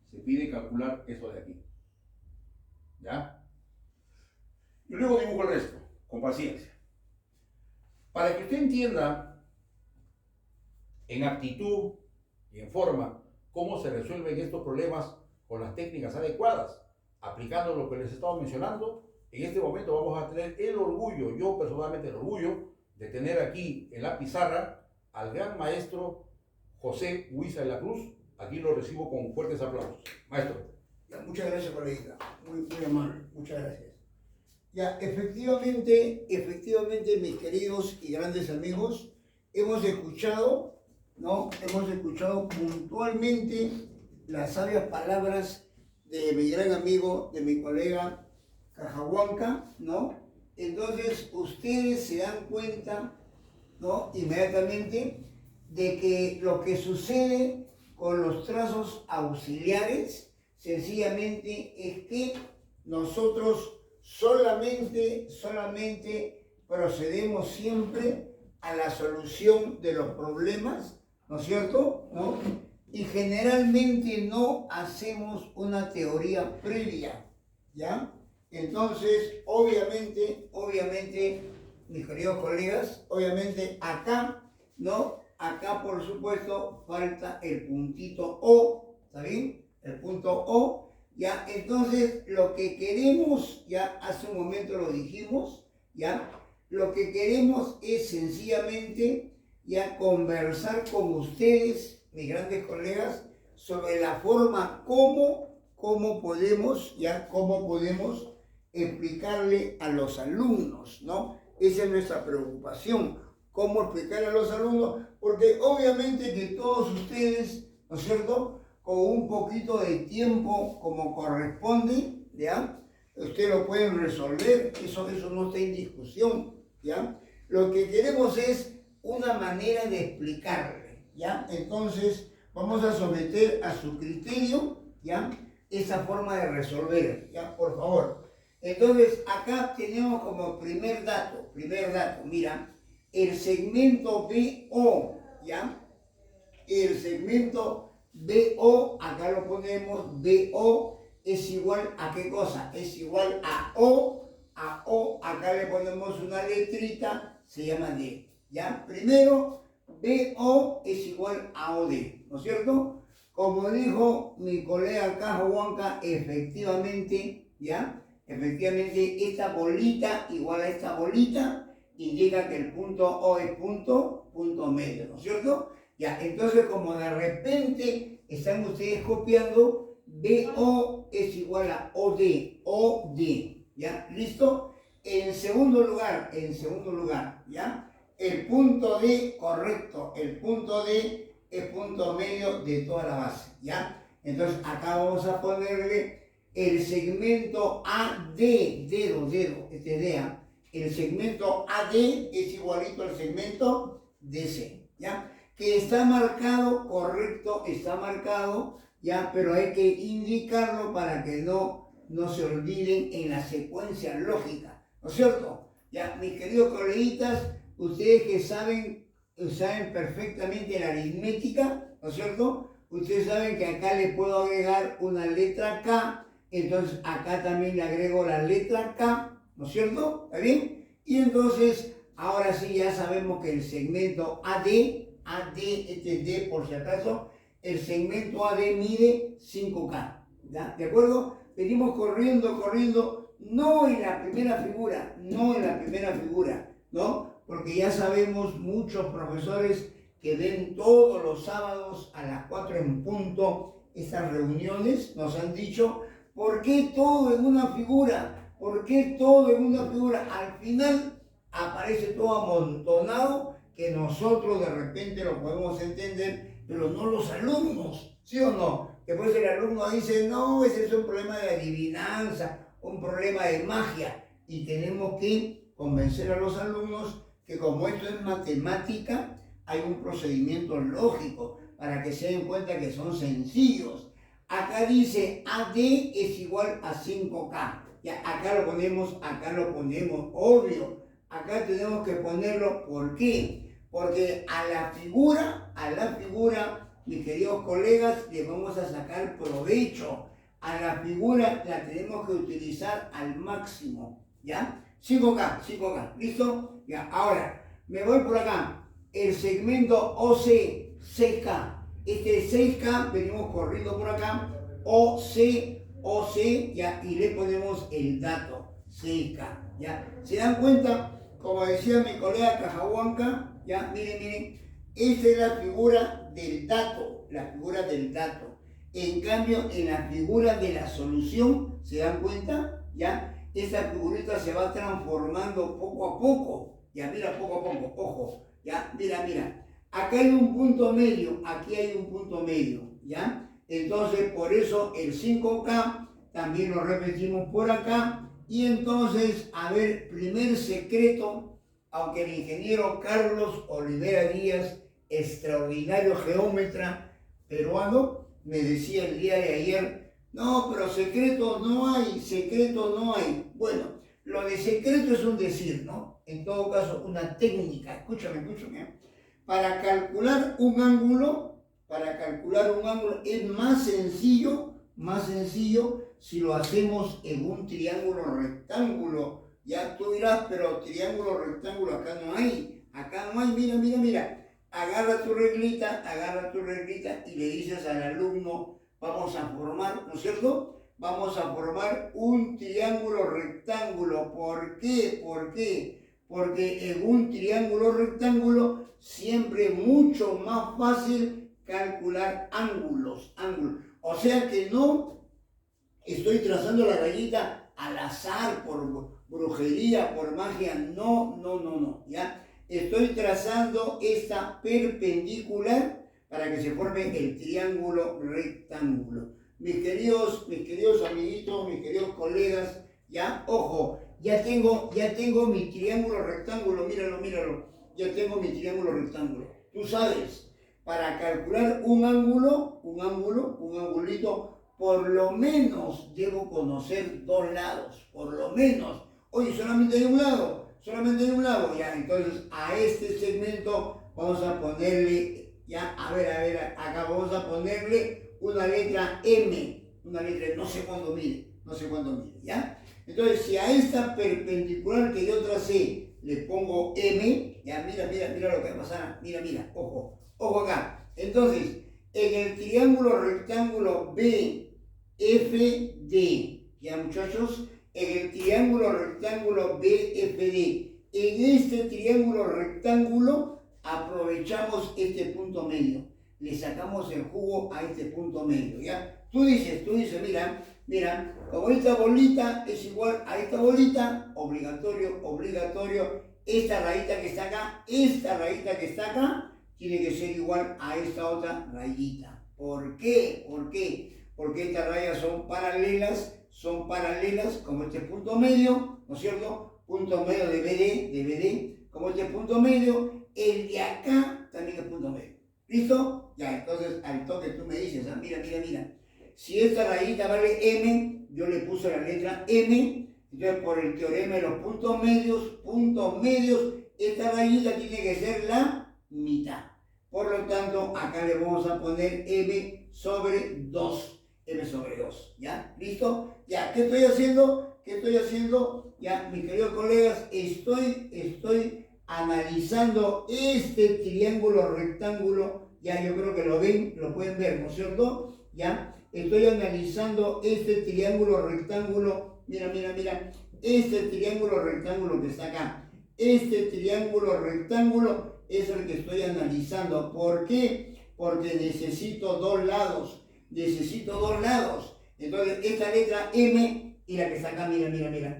se pide calcular esto de aquí. ¿Ya? Y luego dibujo el resto, con paciencia. Para que usted entienda en aptitud y en forma cómo se resuelven estos problemas con las técnicas adecuadas, aplicando lo que les he estado mencionando, en este momento vamos a tener el orgullo, yo personalmente el orgullo, de tener aquí en la pizarra al gran maestro José Huiza de la Cruz. Aquí lo recibo con fuertes aplausos. Maestro. Ya, muchas gracias, coleguita. Muy amable. Muchas gracias. Ya, efectivamente, mis queridos y grandes amigos, hemos escuchado, ¿no? Hemos escuchado puntualmente las sabias palabras de mi gran amigo, de mi colega Cajahuanca, ¿no? Entonces ustedes se dan cuenta, ¿no? Inmediatamente de que lo que sucede con los trazos auxiliares sencillamente es que nosotros solamente procedemos siempre a la solución de los problemas, ¿no es cierto? ¿No? Y generalmente no hacemos una teoría previa, ¿ya? Entonces, obviamente, mis queridos colegas, obviamente acá, ¿no? Acá, por supuesto, falta el puntito O, ¿está bien? El punto O, ¿ya? Entonces, lo que queremos, ya hace un momento lo dijimos, ¿ya? Lo que queremos es sencillamente, ya, conversar con ustedes, mis grandes colegas, sobre la forma cómo podemos explicarle a los alumnos, ¿no? Esa es nuestra preocupación, cómo explicarle a los alumnos, porque obviamente que todos ustedes, ¿no es cierto?, con un poquito de tiempo como corresponde, ¿ya?, ustedes lo pueden resolver, eso no está en discusión, ¿ya? Lo que queremos es una manera de explicarle, ¿ya? Entonces, vamos a someter a su criterio, ¿ya?, esa forma de resolver, ¿ya? Por favor. Entonces, acá tenemos como primer dato, mira, el segmento BO, ¿ya? El segmento BO, acá lo ponemos, BO es igual a ¿qué cosa? Es igual a O, acá le ponemos una letrita, se llama D, ¿ya? Primero, BO es igual a OD, ¿no es cierto? Como dijo mi colega Cajahuanca, efectivamente, ¿ya? Efectivamente, esta bolita igual a esta bolita indica que el punto O es punto medio, ¿no es cierto? Ya, entonces como de repente están ustedes copiando, BO es igual a OD, ¿ya? ¿Listo? En segundo lugar, ¿ya? El punto D, correcto, el punto D es punto medio de toda la base, ¿ya? Entonces acá vamos a ponerle el segmento AD, dedo, este es D, ¿ah? El segmento AD es igualito al segmento DC, ¿ya? Que está marcado, correcto, está marcado, ¿ya? Pero hay que indicarlo para que no se olviden en la secuencia lógica, ¿no es cierto? Ya, mis queridos coleguitas, ustedes que saben perfectamente la aritmética, ¿no es cierto? Ustedes saben que acá le puedo agregar una letra K, entonces acá también le agrego la letra K, ¿no es cierto? ¿Está bien? Y entonces, ahora sí ya sabemos que el segmento AD, este es D por si acaso, el segmento AD mide 5K, ¿ya? ¿De acuerdo? Venimos corriendo, no en la primera figura, ¿no? Porque ya sabemos muchos profesores que ven todos los sábados a las 4 en punto estas reuniones, nos han dicho, ¿por qué todo en una figura? Al final aparece todo amontonado que nosotros de repente lo podemos entender, pero no los alumnos, ¿sí o no? Después el alumno dice, no, ese es un problema de adivinanza, un problema de magia, y tenemos que convencer a los alumnos que como esto es matemática, hay un procedimiento lógico para que se den cuenta que son sencillos. Acá dice AD es igual a 5K. Ya, acá lo ponemos, obvio. Acá tenemos que ponerlo, ¿por qué? Porque a la figura, mis queridos colegas, le vamos a sacar provecho. A la figura la tenemos que utilizar al máximo, ¿ya? 5K, ¿listo? Ya, ahora, me voy por acá. El segmento OC, 6K. Este 6K, venimos corriendo por acá. OC, ya, y le ponemos el dato, 6K, ¿ya? ¿Se dan cuenta? Como decía mi colega Cajahuanca, ya, miren, esta es la figura del dato, En cambio, en la figura de la solución, ¿se dan cuenta? ¿Ya? Esta figurita se va transformando poco a poco, ya, mira, poco a poco, ojo, ¿ya? Mira, mira. Acá hay un punto medio, aquí hay un punto medio, ¿ya? Entonces, por eso el 5K también lo repetimos por acá. Y entonces, a ver, primer secreto, aunque el ingeniero Carlos Olivera Díaz, extraordinario geómetra peruano, me decía el día de ayer, no, pero secretos no hay, secretos no hay. Bueno, lo de secreto es un decir, ¿no? En todo caso, una técnica, escúchame, escúchame. Para calcular un ángulo es más sencillo si lo hacemos en un triángulo rectángulo. Ya tú dirás, pero triángulo rectángulo acá no hay, mira, mira, mira. Agarra tu reglita y le dices al alumno, vamos a formar, ¿no es cierto? Vamos a formar un triángulo rectángulo. ¿Por qué? ¿Por qué? Porque en un triángulo rectángulo siempre es mucho más fácil calcular ángulos. O sea que no estoy trazando la rayita al azar, por brujería, por magia, no, ¿ya? Estoy trazando esta perpendicular para que se forme el triángulo rectángulo. Mis queridos amiguitos, mis queridos colegas, ya, ojo, ya tengo mi triángulo rectángulo, míralo, ya tengo mi triángulo rectángulo. Tú sabes, para calcular un angulito, por lo menos debo conocer dos lados, por lo menos. Oye, solamente hay un lado, ya, entonces a este segmento vamos a ponerle, ya, a ver, acá vamos a ponerle una letra M, una letra, no sé cuándo mide, ¿ya? Entonces, si a esta perpendicular que yo tracé le pongo M, ya, mira lo que va a pasar, mira, ojo acá. Entonces, en el triángulo rectángulo BFD, ya muchachos, en el triángulo rectángulo BFD, en este triángulo rectángulo aprovechamos este punto medio, le sacamos el jugo a este punto medio, ¿ya? Tú dices, mira, como esta bolita es igual a esta bolita, obligatorio, esta rayita que está acá, tiene que ser igual a esta otra rayita. ¿Por qué? Porque estas rayas son paralelas como este punto medio, ¿no es cierto? Punto medio de BD, como este punto medio, el de acá también es punto medio. ¿Listo? Ya, entonces al toque tú me dices, mira. Si esta rayita vale M, yo le puse la letra M, entonces por el teorema de los puntos medios, esta rayita tiene que ser la mitad. Por lo tanto, acá le vamos a poner M sobre 2. ¿Ya? ¿Listo? Ya, ¿qué estoy haciendo? Ya, mis queridos colegas, estoy analizando este triángulo rectángulo. Ya, yo creo que lo pueden ver, ¿no es cierto? Ya, estoy analizando este triángulo rectángulo. Mira. Este triángulo rectángulo que está acá. Este triángulo rectángulo es el que estoy analizando. ¿Por qué? Porque necesito dos lados. Entonces, esta letra M y la que está acá, mira.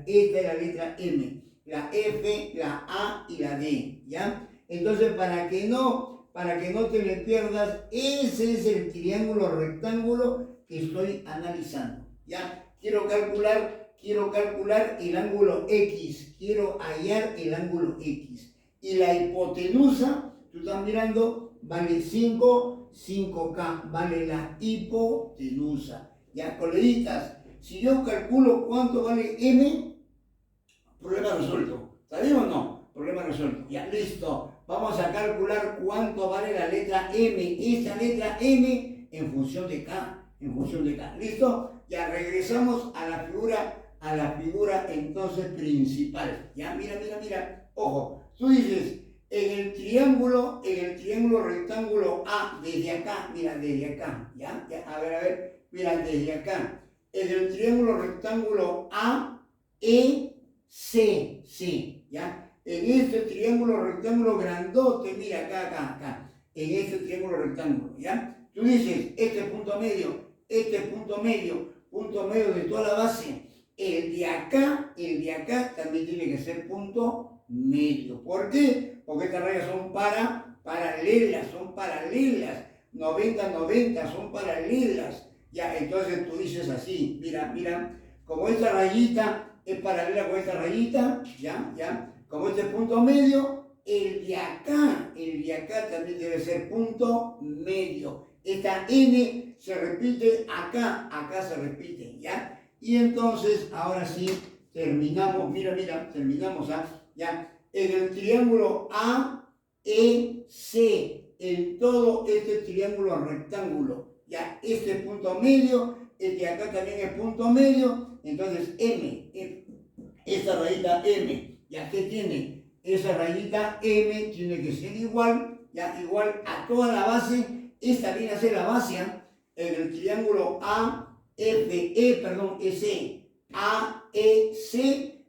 Esta es la letra M. La F, la A y la D, ¿ya? Entonces, para que no te le pierdas, ese es el triángulo rectángulo que estoy analizando, ¿ya? Quiero calcular el ángulo X, quiero hallar el ángulo X. Y la hipotenusa, tú estás mirando, vale 5K, vale la hipotenusa. Ya, coleguitas, si yo calculo cuánto vale M, problema resuelto. ¿Está bien o no? Problema resuelto. Ya, listo. Vamos a calcular cuánto vale la letra M. Esta letra M en función de K. ¿Listo? Ya regresamos a la figura entonces principal. Ya, mira. Ojo, tú dices, en el triángulo rectángulo A, desde acá, ¿ya? A ver, mira, desde acá. En el triángulo rectángulo A, E, C, ¿ya? En este triángulo rectángulo grandote, mira, acá, en este triángulo rectángulo, ¿ya? Tú dices, este punto medio de toda la base, el de acá también tiene que ser punto medio. ¿Por qué? Porque estas rayas son paralelas, 90-90 son paralelas. Ya, entonces tú dices así, mira, como esta rayita es paralela con esta rayita, ya, como este punto medio, el de acá también debe ser punto medio. Esta N se repite acá se repite, ¿ya? Y entonces, ahora sí, terminamos, terminamos, ya, en el triángulo AEC, en todo este triángulo rectángulo, ya, este punto medio, el de acá también es punto medio, entonces esta rayita M, ¿ya qué tiene? Esa rayita M tiene que ser igual, ya, igual a toda la base. Esta viene a ser la base en el triángulo EC,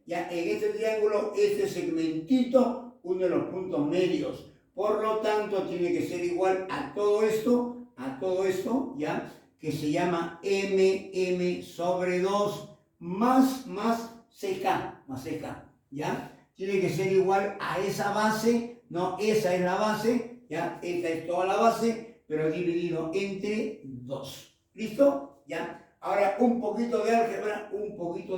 ya en este triángulo, este segmentito, uno de los puntos medios. Por lo tanto, tiene que ser igual a todo esto, ya, que se llama MM sobre 2 más CK, ya. Tiene que ser igual a esa base, no, esa es la base, ya, esta es toda la base, pero dividido entre 2. ¿Listo? ¿Ya? Ahora un poquito de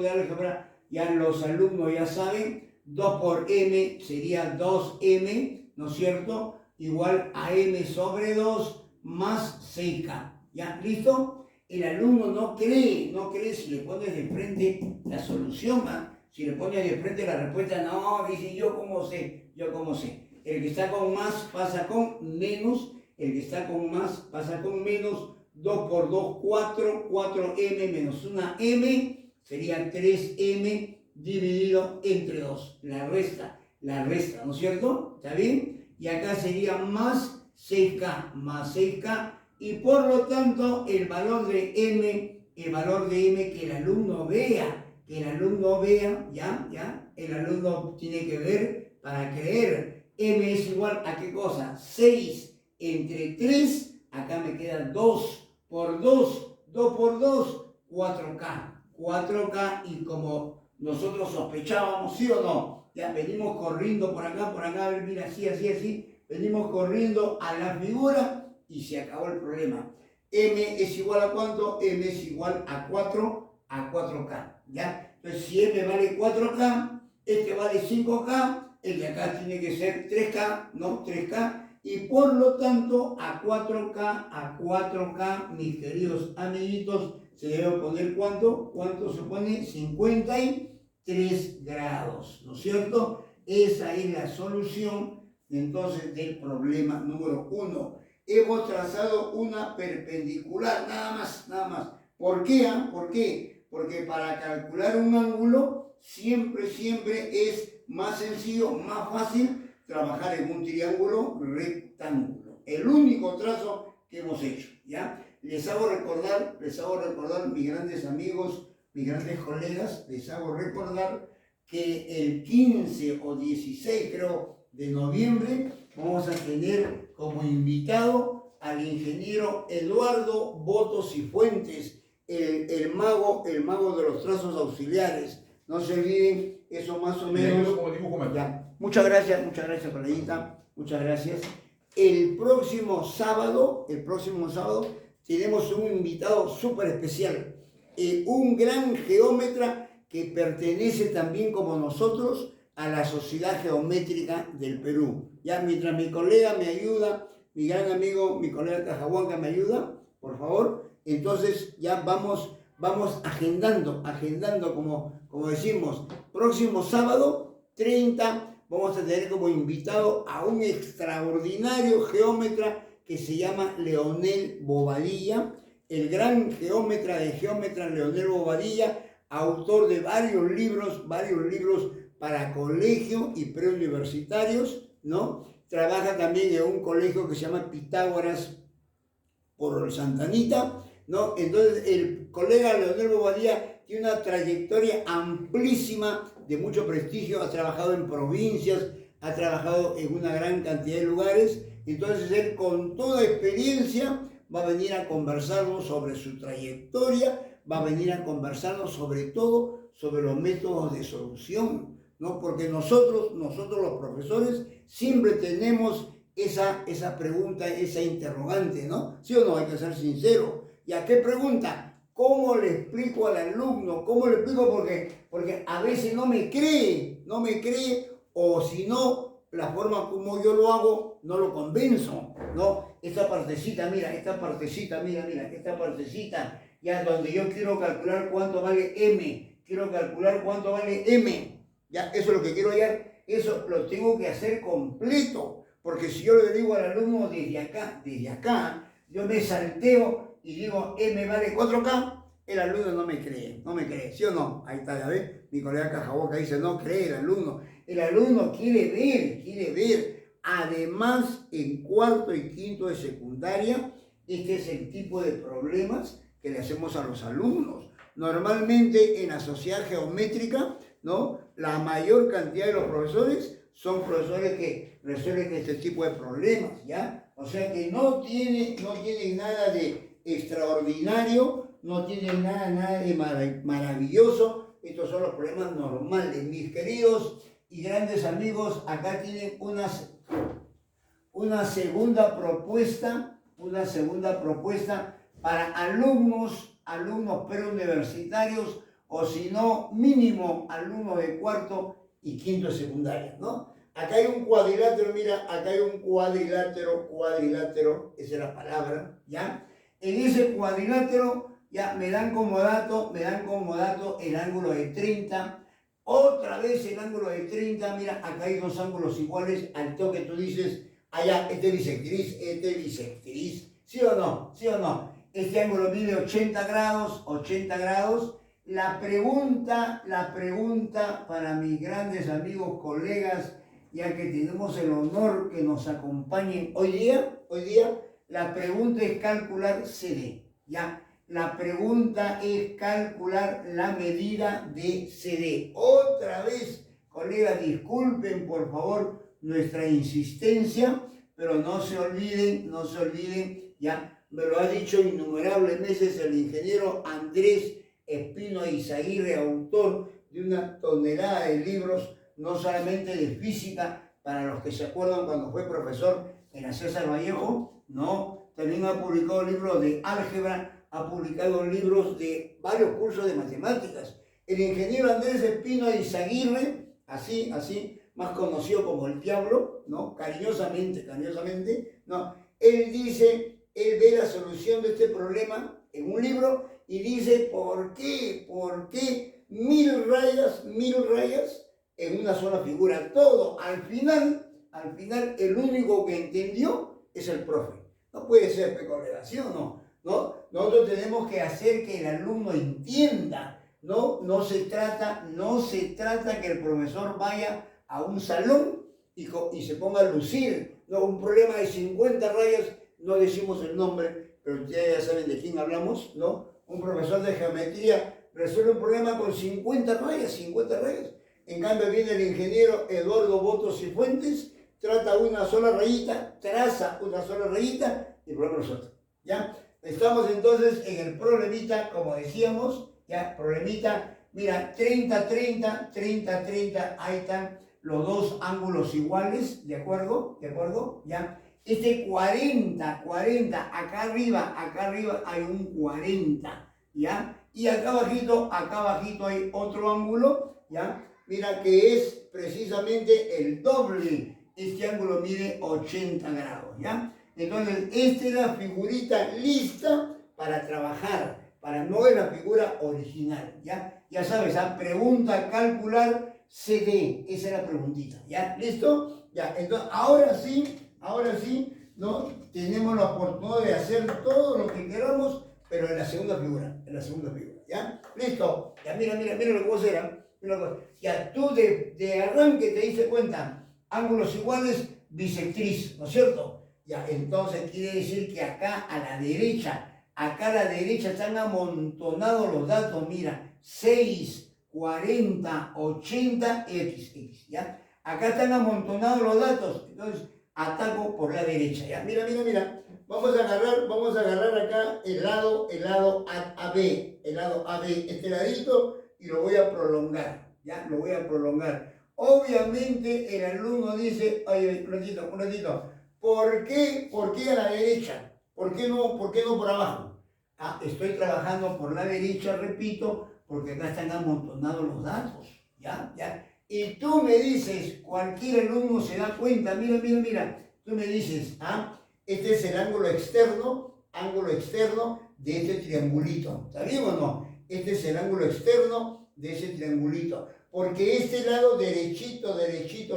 álgebra, ya los alumnos ya saben, 2 por m sería 2m, ¿no es cierto? Igual a m sobre 2 más CK. ¿Ya? ¿Listo? El alumno no cree si le pones de frente la solución, si le pones de frente la respuesta, no, dice, yo cómo sé. El que está con más pasa con menos, el que está con más pasa con menos, 2 por 2, 4, 4m menos 1m, sería 3m dividido entre 2. La resta, ¿no es cierto? ¿Está bien? Y acá sería más 6k, y por lo tanto el valor de m que el alumno vea, ¿ya? El alumno tiene que ver para creer. M es igual a ¿qué cosa? 6 entre 3, acá me queda 2 por 2, 4K, y como nosotros sospechábamos, ¿sí o no? Ya venimos corriendo por acá, a ver, mira, así, venimos corriendo a la figura y se acabó el problema. M es igual a ¿cuánto? M es igual a 4K, ¿ya? Entonces, si M vale 4K, este vale 5K, el de acá tiene que ser 3K, ¿no? 3K, y por lo tanto a 4K, mis queridos amiguitos, se debe poner ¿cuánto? ¿Cuánto se pone? 53 grados, ¿no es cierto? Esa es la solución entonces del problema número 1. Hemos trazado una perpendicular, nada más. ¿Por qué? Porque para calcular un ángulo siempre es más sencillo, más fácil trabajar en un triángulo rectángulo. El único trazo que hemos hecho, ¿ya? Les hago recordar, mis grandes amigos, mis grandes colegas, que el 15 o 16, creo, de noviembre, vamos a tener como invitado al ingeniero Eduardo Botos y Fuentes, el mago de los trazos auxiliares. No se olviden, eso más o menos. Ya. Muchas gracias, coleguita. Muchas gracias. El próximo sábado tenemos un invitado súper especial, un gran geómetra que pertenece también como nosotros a la Sociedad Geométrica del Perú. Ya, mientras mi colega me ayuda, mi gran amigo, mi colega Cajahuanca me ayuda, por favor, entonces ya vamos agendando como decimos, próximo sábado 30 vamos a tener como invitado a un extraordinario geómetra que se llama Leonel Bobadilla, el gran geómetra Leonel Bobadilla, autor de varios libros para colegio y preuniversitarios, ¿no? Trabaja también en un colegio que se llama Pitágoras por Santa Anita, ¿no? Entonces el colega Leonel Bobadilla tiene una trayectoria amplísima de mucho prestigio, ha trabajado en provincias, ha trabajado en una gran cantidad de lugares, entonces él con toda experiencia va a venir a conversarnos sobre su trayectoria, va a venir a conversarnos sobre todo sobre los métodos de solución, ¿no? Porque nosotros los profesores siempre tenemos esa pregunta, esa interrogante, ¿no? ¿Sí o no? Hay que ser sincero. ¿Y a qué pregunta? ¿Cómo le explico al alumno? ¿Cómo le explico? Porque a veces no me cree, o si no, la forma como yo lo hago, no lo convenzo, ¿no? Esta partecita, mira, esta partecita, ya donde yo quiero calcular cuánto vale M, ya, eso es lo que quiero hallar, eso lo tengo que hacer completo, porque si yo le digo al alumno desde acá, yo me salteo y digo M vale 4K, el alumno no me cree, ¿sí o no? Ahí está, ya ves, mi colega Cajaboca dice, no cree el alumno quiere ver. Además, en cuarto y quinto de secundaria, este es el tipo de problemas que le hacemos a los alumnos. Normalmente en la sociedad geométrica, ¿no? La mayor cantidad de los profesores son profesores que resuelven este tipo de problemas, ¿ya? O sea que no tiene nada de extraordinario, no tiene nada de maravilloso. Estos son los problemas normales. Mis queridos y grandes amigos, acá tienen una segunda propuesta para alumnos preuniversitarios, o si no, mínimo alumnos de cuarto y quinto de secundaria, ¿no? Acá hay un cuadrilátero, mira, cuadrilátero, esa es la palabra, ¿ya? En ese cuadrilátero, ya me dan como dato el ángulo de 30, otra vez el ángulo de 30, mira, acá hay dos ángulos iguales, al toque tú dices, allá, este es bisectriz, ¿sí o no? Este ángulo mide 80 grados. La pregunta para mis grandes amigos, colegas, ya que tenemos el honor que nos acompañen hoy día, la pregunta es calcular CD, ¿ya? La pregunta es calcular la medida de CD. Otra vez, colegas, disculpen por favor nuestra insistencia, pero no se olviden, ya me lo ha dicho innumerables veces el ingeniero Andrés Espino Izaguirre, autor de una tonelada de libros, no solamente de física, para los que se acuerdan cuando fue profesor en la César Vallejo, no, también ha publicado libros de álgebra, ha publicado libros de varios cursos de matemáticas. El ingeniero Andrés Espino Izaguirre, así, más conocido como el Diablo, ¿no? Cariñosamente, ¿no? Él ve la solución de este problema en un libro y dice, ¿por qué 1000 rayas en una sola figura? Todo, al final, el único que entendió es el profe. No puede ser pecorelación, ¿no? Nosotros tenemos que hacer que el alumno entienda, ¿no? No se trata que el profesor vaya a un salón y se ponga a lucir, ¿no? Un problema de 50 rayas, no decimos el nombre, pero ustedes ya saben de quién hablamos, ¿no? Un profesor de geometría resuelve un problema con 50 rayas. En cambio viene el ingeniero Eduardo Botos y Fuentes, traza una sola rayita y el problema resuelto, ¿ya? Estamos entonces en el problemita, como decíamos, ya, problemita, mira, 30, ahí están los dos ángulos iguales, ¿de acuerdo? ¿Ya? Este 40, acá arriba hay un 40, ¿ya? Y acá abajito hay otro ángulo, ¿ya? Mira que es precisamente el doble, este ángulo mide 80 grados, ¿ya? Entonces, esta es la figurita lista para trabajar, no es la figura original, ¿ya? Ya sabes, pregunta, calcular, CD, esa es la preguntita, ¿ya? ¿Listo? Ya, entonces, ahora sí, ¿no? Tenemos la oportunidad de hacer todo lo que queramos, pero en la segunda figura, ¿ya? ¿Listo? Ya, mira lo que vos eras, ya, tú de arranque te diste cuenta, ángulos iguales, bisectriz, ¿no es cierto? Ya, entonces quiere decir que acá a la derecha están amontonados los datos, mira, 6, 40, 80, X, ¿ya? Acá están amontonados los datos, entonces ataco por la derecha, ¿ya? Mira, vamos a agarrar acá el lado AB, este ladito, y lo voy a prolongar, ¿ya? Obviamente el alumno dice, oye, un ratito, ¿por qué a la derecha? ¿Por qué no por abajo? Ah, estoy trabajando por la derecha, repito, porque acá están amontonados los datos, ¿ya? Y tú me dices, cualquier alumno se da cuenta, mira, tú me dices, este es el ángulo externo de este triangulito, ¿está bien o no? Este es el ángulo externo de ese triangulito, porque este lado derechito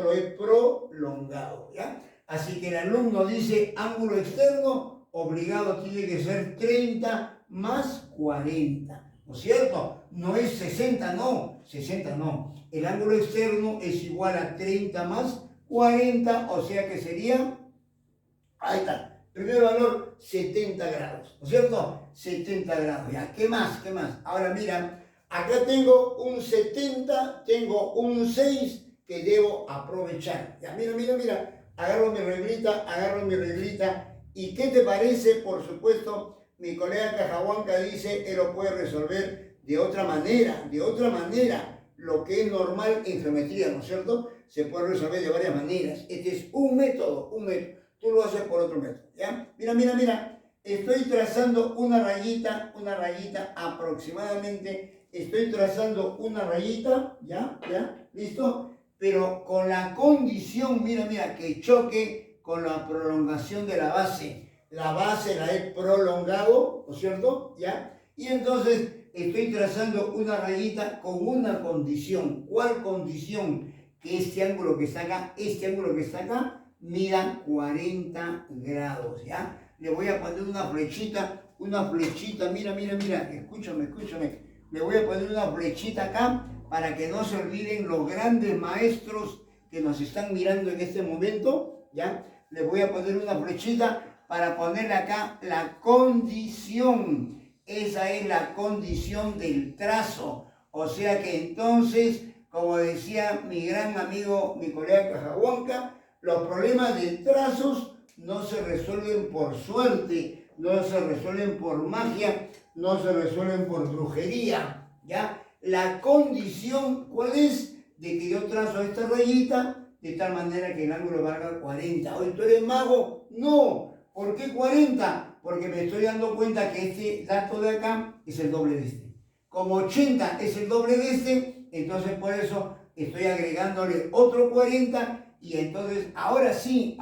lo he prolongado, ¿ya? Así que el alumno dice ángulo externo, obligado tiene que ser 30 más 40, ¿no es cierto? No es 60 no. El ángulo externo es igual a 30 más 40, o sea que sería, ahí está, primer valor 70 grados, ¿no es cierto? 70 grados, ¿ya? ¿Qué más? Ahora mira, acá tengo un 70, tengo un 6 que debo aprovechar, ¿ya? Mira. Agarro mi reglita. ¿Y qué te parece? Por supuesto, mi colega Cajahuanca dice, él lo puede resolver de otra manera. Lo que es normal en geometría, ¿no es cierto? Se puede resolver de varias maneras. Este es un método. Tú lo haces por otro método, ¿ya? Mira. Estoy trazando una rayita aproximadamente. Estoy trazando una rayita, ¿ya? ¿Listo? Pero con la condición, mira, que choque con la prolongación de la base. La base la he prolongado, ¿no es cierto? ¿Ya? Y entonces estoy trazando una rayita con una condición. ¿Cuál condición? Que este ángulo que está acá, mida 40 grados, ¿ya? Le voy a poner una flechita, mira, escúchame. Le voy a poner una flechita acá, para que no se olviden los grandes maestros que nos están mirando en este momento, ¿ya? Les voy a poner una flechita para ponerle acá la condición. Esa es la condición del trazo. O sea que entonces, como decía mi gran amigo, mi colega Cajahuanca, los problemas de trazos no se resuelven por suerte, no se resuelven por magia, no se resuelven por brujería, ¿ya? La condición, ¿cuál es? De que yo trazo esta rayita de tal manera que el ángulo valga 40. ¿Hoy tú eres mago? No. ¿Por qué 40? Porque me estoy dando cuenta que este dato de acá es el doble de este. Como 80 es el doble de este, entonces por eso estoy agregándole otro 40 y entonces ahora sí,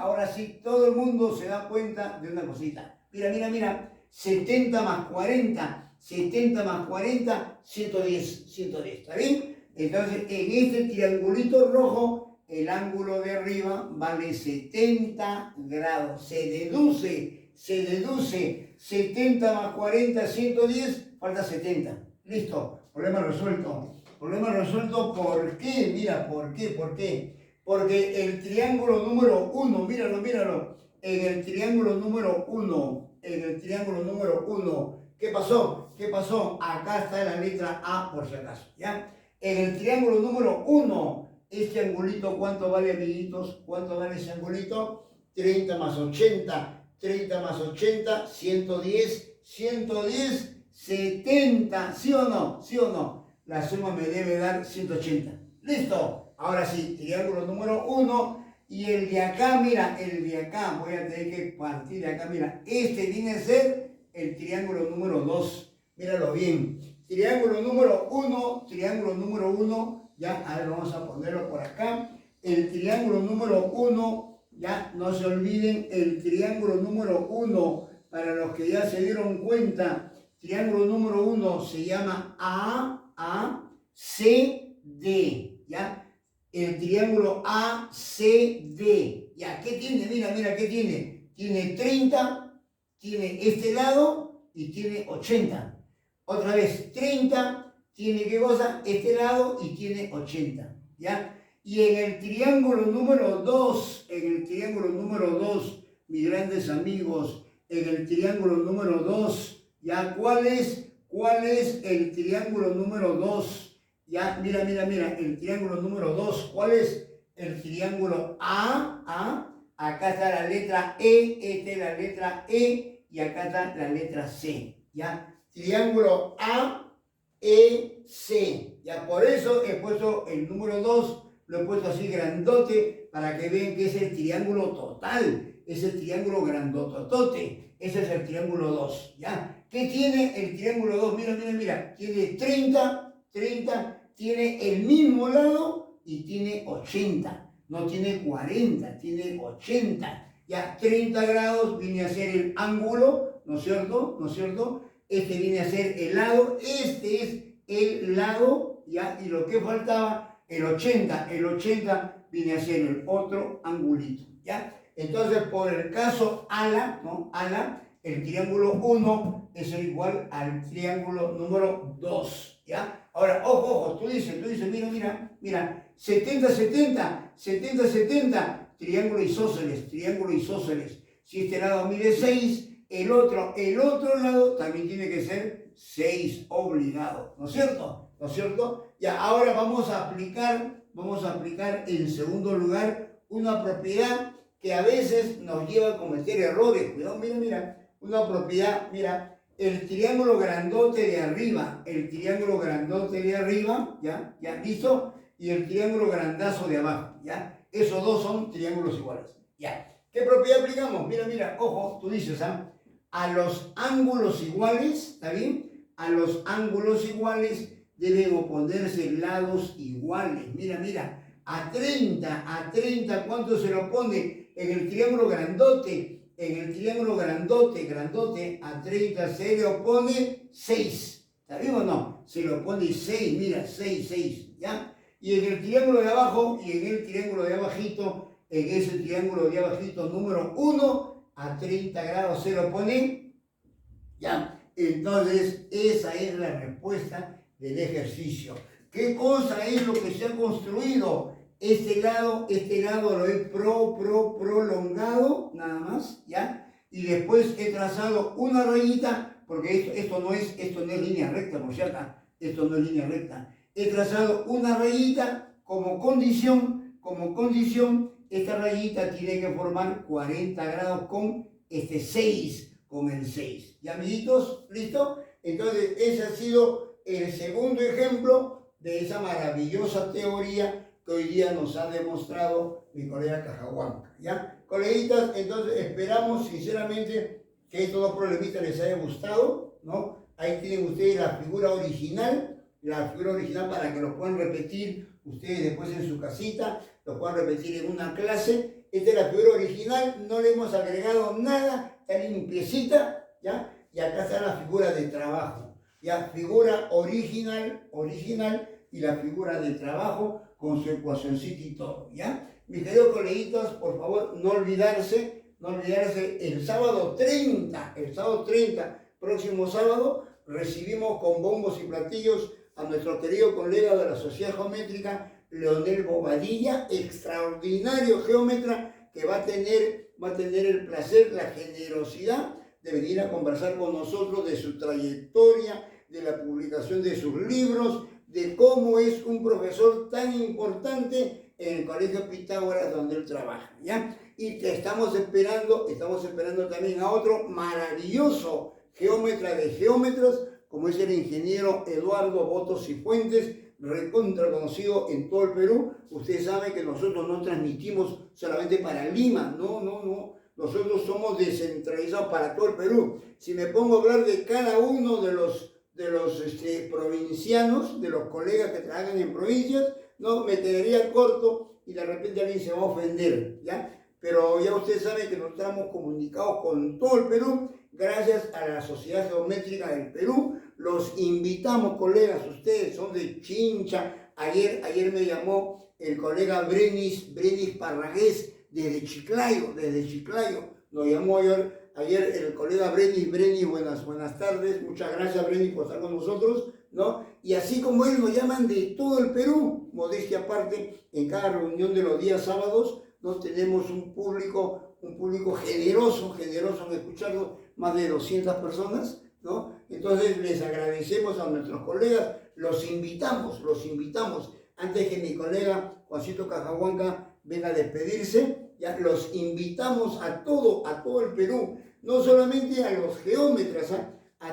todo el mundo se da cuenta de una cosita. Mira. 70 más 40, 110, ¿está bien? Entonces, en este triangulito rojo, el ángulo de arriba vale 70 grados. Se deduce, 70 más 40, 110, falta 70. Listo, problema resuelto. ¿Por qué? Mira, ¿por qué? Porque el triángulo número 1, míralo. En el triángulo número 1, ¿qué pasó? Acá está la letra A por si acaso, ¿ya? En el triángulo número 1, este angulito, ¿cuánto vale, amiguitos? ¿Cuánto vale ese angulito? 30 más 80, 110, 70, ¿sí o no? La suma me debe dar 180. ¡Listo! Ahora sí, triángulo número 1. Y el de acá, mira, voy a tener que partir de acá, mira, este viene a ser el triángulo número 2. Míralo bien. Triángulo número 1, ya, a ver, vamos a ponerlo por acá. El triángulo número 1, ya, no se olviden, el triángulo número 1, para los que ya se dieron cuenta, triángulo número 1 se llama ACD, ¿ya? El triángulo ACD. ¿Ya? ¿Qué tiene? Mira, ¿qué tiene? Tiene 30, tiene este lado y tiene 80. Otra vez, 30, tiene ¿qué cosa? Este lado y tiene 80. ¿Ya? Y en el triángulo número 2, mis grandes amigos, en el triángulo número 2, ¿ya? ¿Cuál es el triángulo número 2? Ya, mira, el triángulo número 2, ¿cuál es? El triángulo A, acá está la letra E, esta es la letra E, y acá está la letra C, ¿ya? Triángulo A, E, C, ya, por eso he puesto el número 2, lo he puesto así grandote para que vean que es el triángulo total, es el triángulo grandototote, ese es el triángulo 2, ¿ya? ¿Qué tiene el triángulo 2? Mira, mira, mira, tiene 30, tiene el mismo lado y tiene 80, no tiene 40, tiene 80. Ya 30 grados viene a ser el ángulo, ¿no es cierto? ¿No es cierto? Este viene a ser el lado, este es el lado, ¿ya? Y lo que faltaba, el 80 viene a ser el otro angulito, ¿ya? Entonces, por el caso ala, ¿no? Ala, el triángulo 1 es igual al triángulo número 2, ¿ya? Ahora, ojo, tú dices, mira, 70, triángulo isósceles. Si este lado mide 6, el otro lado también tiene que ser 6 obligado, ¿no es cierto? ¿No es cierto? Ya, ahora vamos a aplicar en segundo lugar una propiedad que a veces nos lleva a cometer errores. Cuidado, mira, una propiedad, mira, el triángulo grandote de arriba, ¿ya? ¿Listo? Y el triángulo grandazo de abajo, ¿ya? Esos dos son triángulos iguales, ¿ya? ¿Qué propiedad aplicamos? Mira, ojo, tú dices, ¿ah? A los ángulos iguales, ¿está bien? A los ángulos iguales deben oponerse lados iguales. Mira, a 30, ¿cuánto se lo pone? En el triángulo grandote, a 30 se le opone 6. ¿Está bien o no? Se le opone 6, mira, 6, ¿ya? Y en el triángulo de abajo, y en el triángulo de abajito, en ese triángulo de abajito número 1, a 30 grados se lo pone, ¿ya? Entonces, esa es la respuesta del ejercicio. ¿Qué cosa es lo que se ha construido? Este lado lo he prolongado, nada más, ¿ya? Y después he trazado una rayita, porque esto no es línea recta, por cierto, esto no es línea recta. He trazado una rayita como condición, esta rayita tiene que formar 40 grados con este 6, con el 6. ¿Ya, amiguitos? ¿Listo? Entonces, ese ha sido el segundo ejemplo de esa maravillosa teoría que hoy día nos ha demostrado mi colega Cajahuanca, ¿ya? Coleguitas, entonces esperamos sinceramente que estos dos problemitas les haya gustado, ¿no? Ahí tienen ustedes la figura original para que lo puedan repetir ustedes después en su casita, lo puedan repetir en una clase. Esta es la figura original, no le hemos agregado nada, está limpiecita, ¿ya? Y acá está la figura de trabajo, ¿ya? Figura original y la figura de trabajo con su ecuacioncita y todo, ¿ya? Mis queridos coleguitos, por favor, no olvidarse, el sábado 30, próximo sábado, recibimos con bombos y platillos a nuestro querido colega de la Sociedad Geométrica, Leonel Bobadilla, extraordinario geómetra que va a tener el placer, la generosidad de venir a conversar con nosotros de su trayectoria, de la publicación de sus libros, de cómo es un profesor tan importante en el Colegio Pitágoras donde él trabaja, ¿ya? Y te estamos esperando también a otro maravilloso geómetra de geómetras, como es el ingeniero Eduardo Botos y Fuentes, recontra conocido en todo el Perú. Ustedes saben que nosotros no transmitimos solamente para Lima, no. Nosotros somos descentralizados para todo el Perú. Si me pongo a hablar de cada uno de los provincianos, de los colegas que trabajan en provincias, no, me quedaría corto y de repente alguien se va a ofender, ¿ya? Pero ya ustedes saben que nos estamos comunicados con todo el Perú, gracias a la Sociedad Geométrica del Perú. Los invitamos, colegas, ustedes son de Chincha. Ayer me llamó el colega Brenis Parragués desde Chiclayo. Nos llamó ayer el colega Brenis, buenas tardes. Muchas gracias, Brenis, por estar con nosotros, ¿no? Y así como él, nos llaman de todo el Perú, modestia aparte, en cada reunión de los días sábados, nos tenemos un público generoso en escucharnos, más de 200 personas, ¿no? Entonces les agradecemos a nuestros colegas, los invitamos, antes que mi colega Juancito Cajahuanca venga a despedirse, ya los invitamos a todo el Perú, no solamente a los geómetras,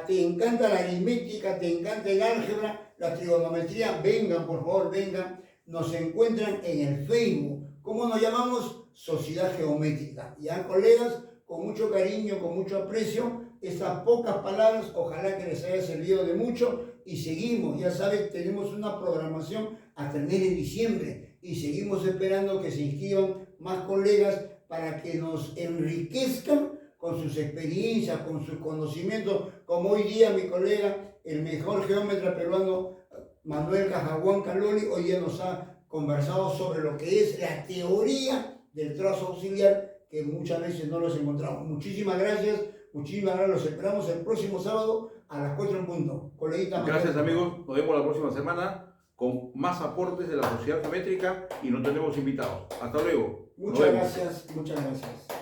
te encanta la aritmética, te encanta el álgebra, la trigonometría, vengan, por favor, vengan. nos encuentran en el Facebook. ¿Cómo nos llamamos? Sociedad Geométrica. Ya, colegas, con mucho cariño, con mucho aprecio, estas pocas palabras, ojalá que les haya servido de mucho, y seguimos, ya saben, tenemos una programación hasta el mes de diciembre, y seguimos esperando que se inscriban más colegas para que nos enriquezcan con sus experiencias, con sus conocimientos, como hoy día mi colega, el mejor geómetra peruano, Manuel Cajaguán Caloli, hoy día nos ha conversado sobre lo que es la teoría del trazo auxiliar, que muchas veces no los encontramos. Muchísimas gracias, los esperamos el próximo sábado a las 4 en punto. Coleguita, gracias amigos, nos vemos la próxima semana con más aportes de la Sociedad Geométrica y nos tenemos invitados. Hasta luego. Muchas gracias, muchas gracias.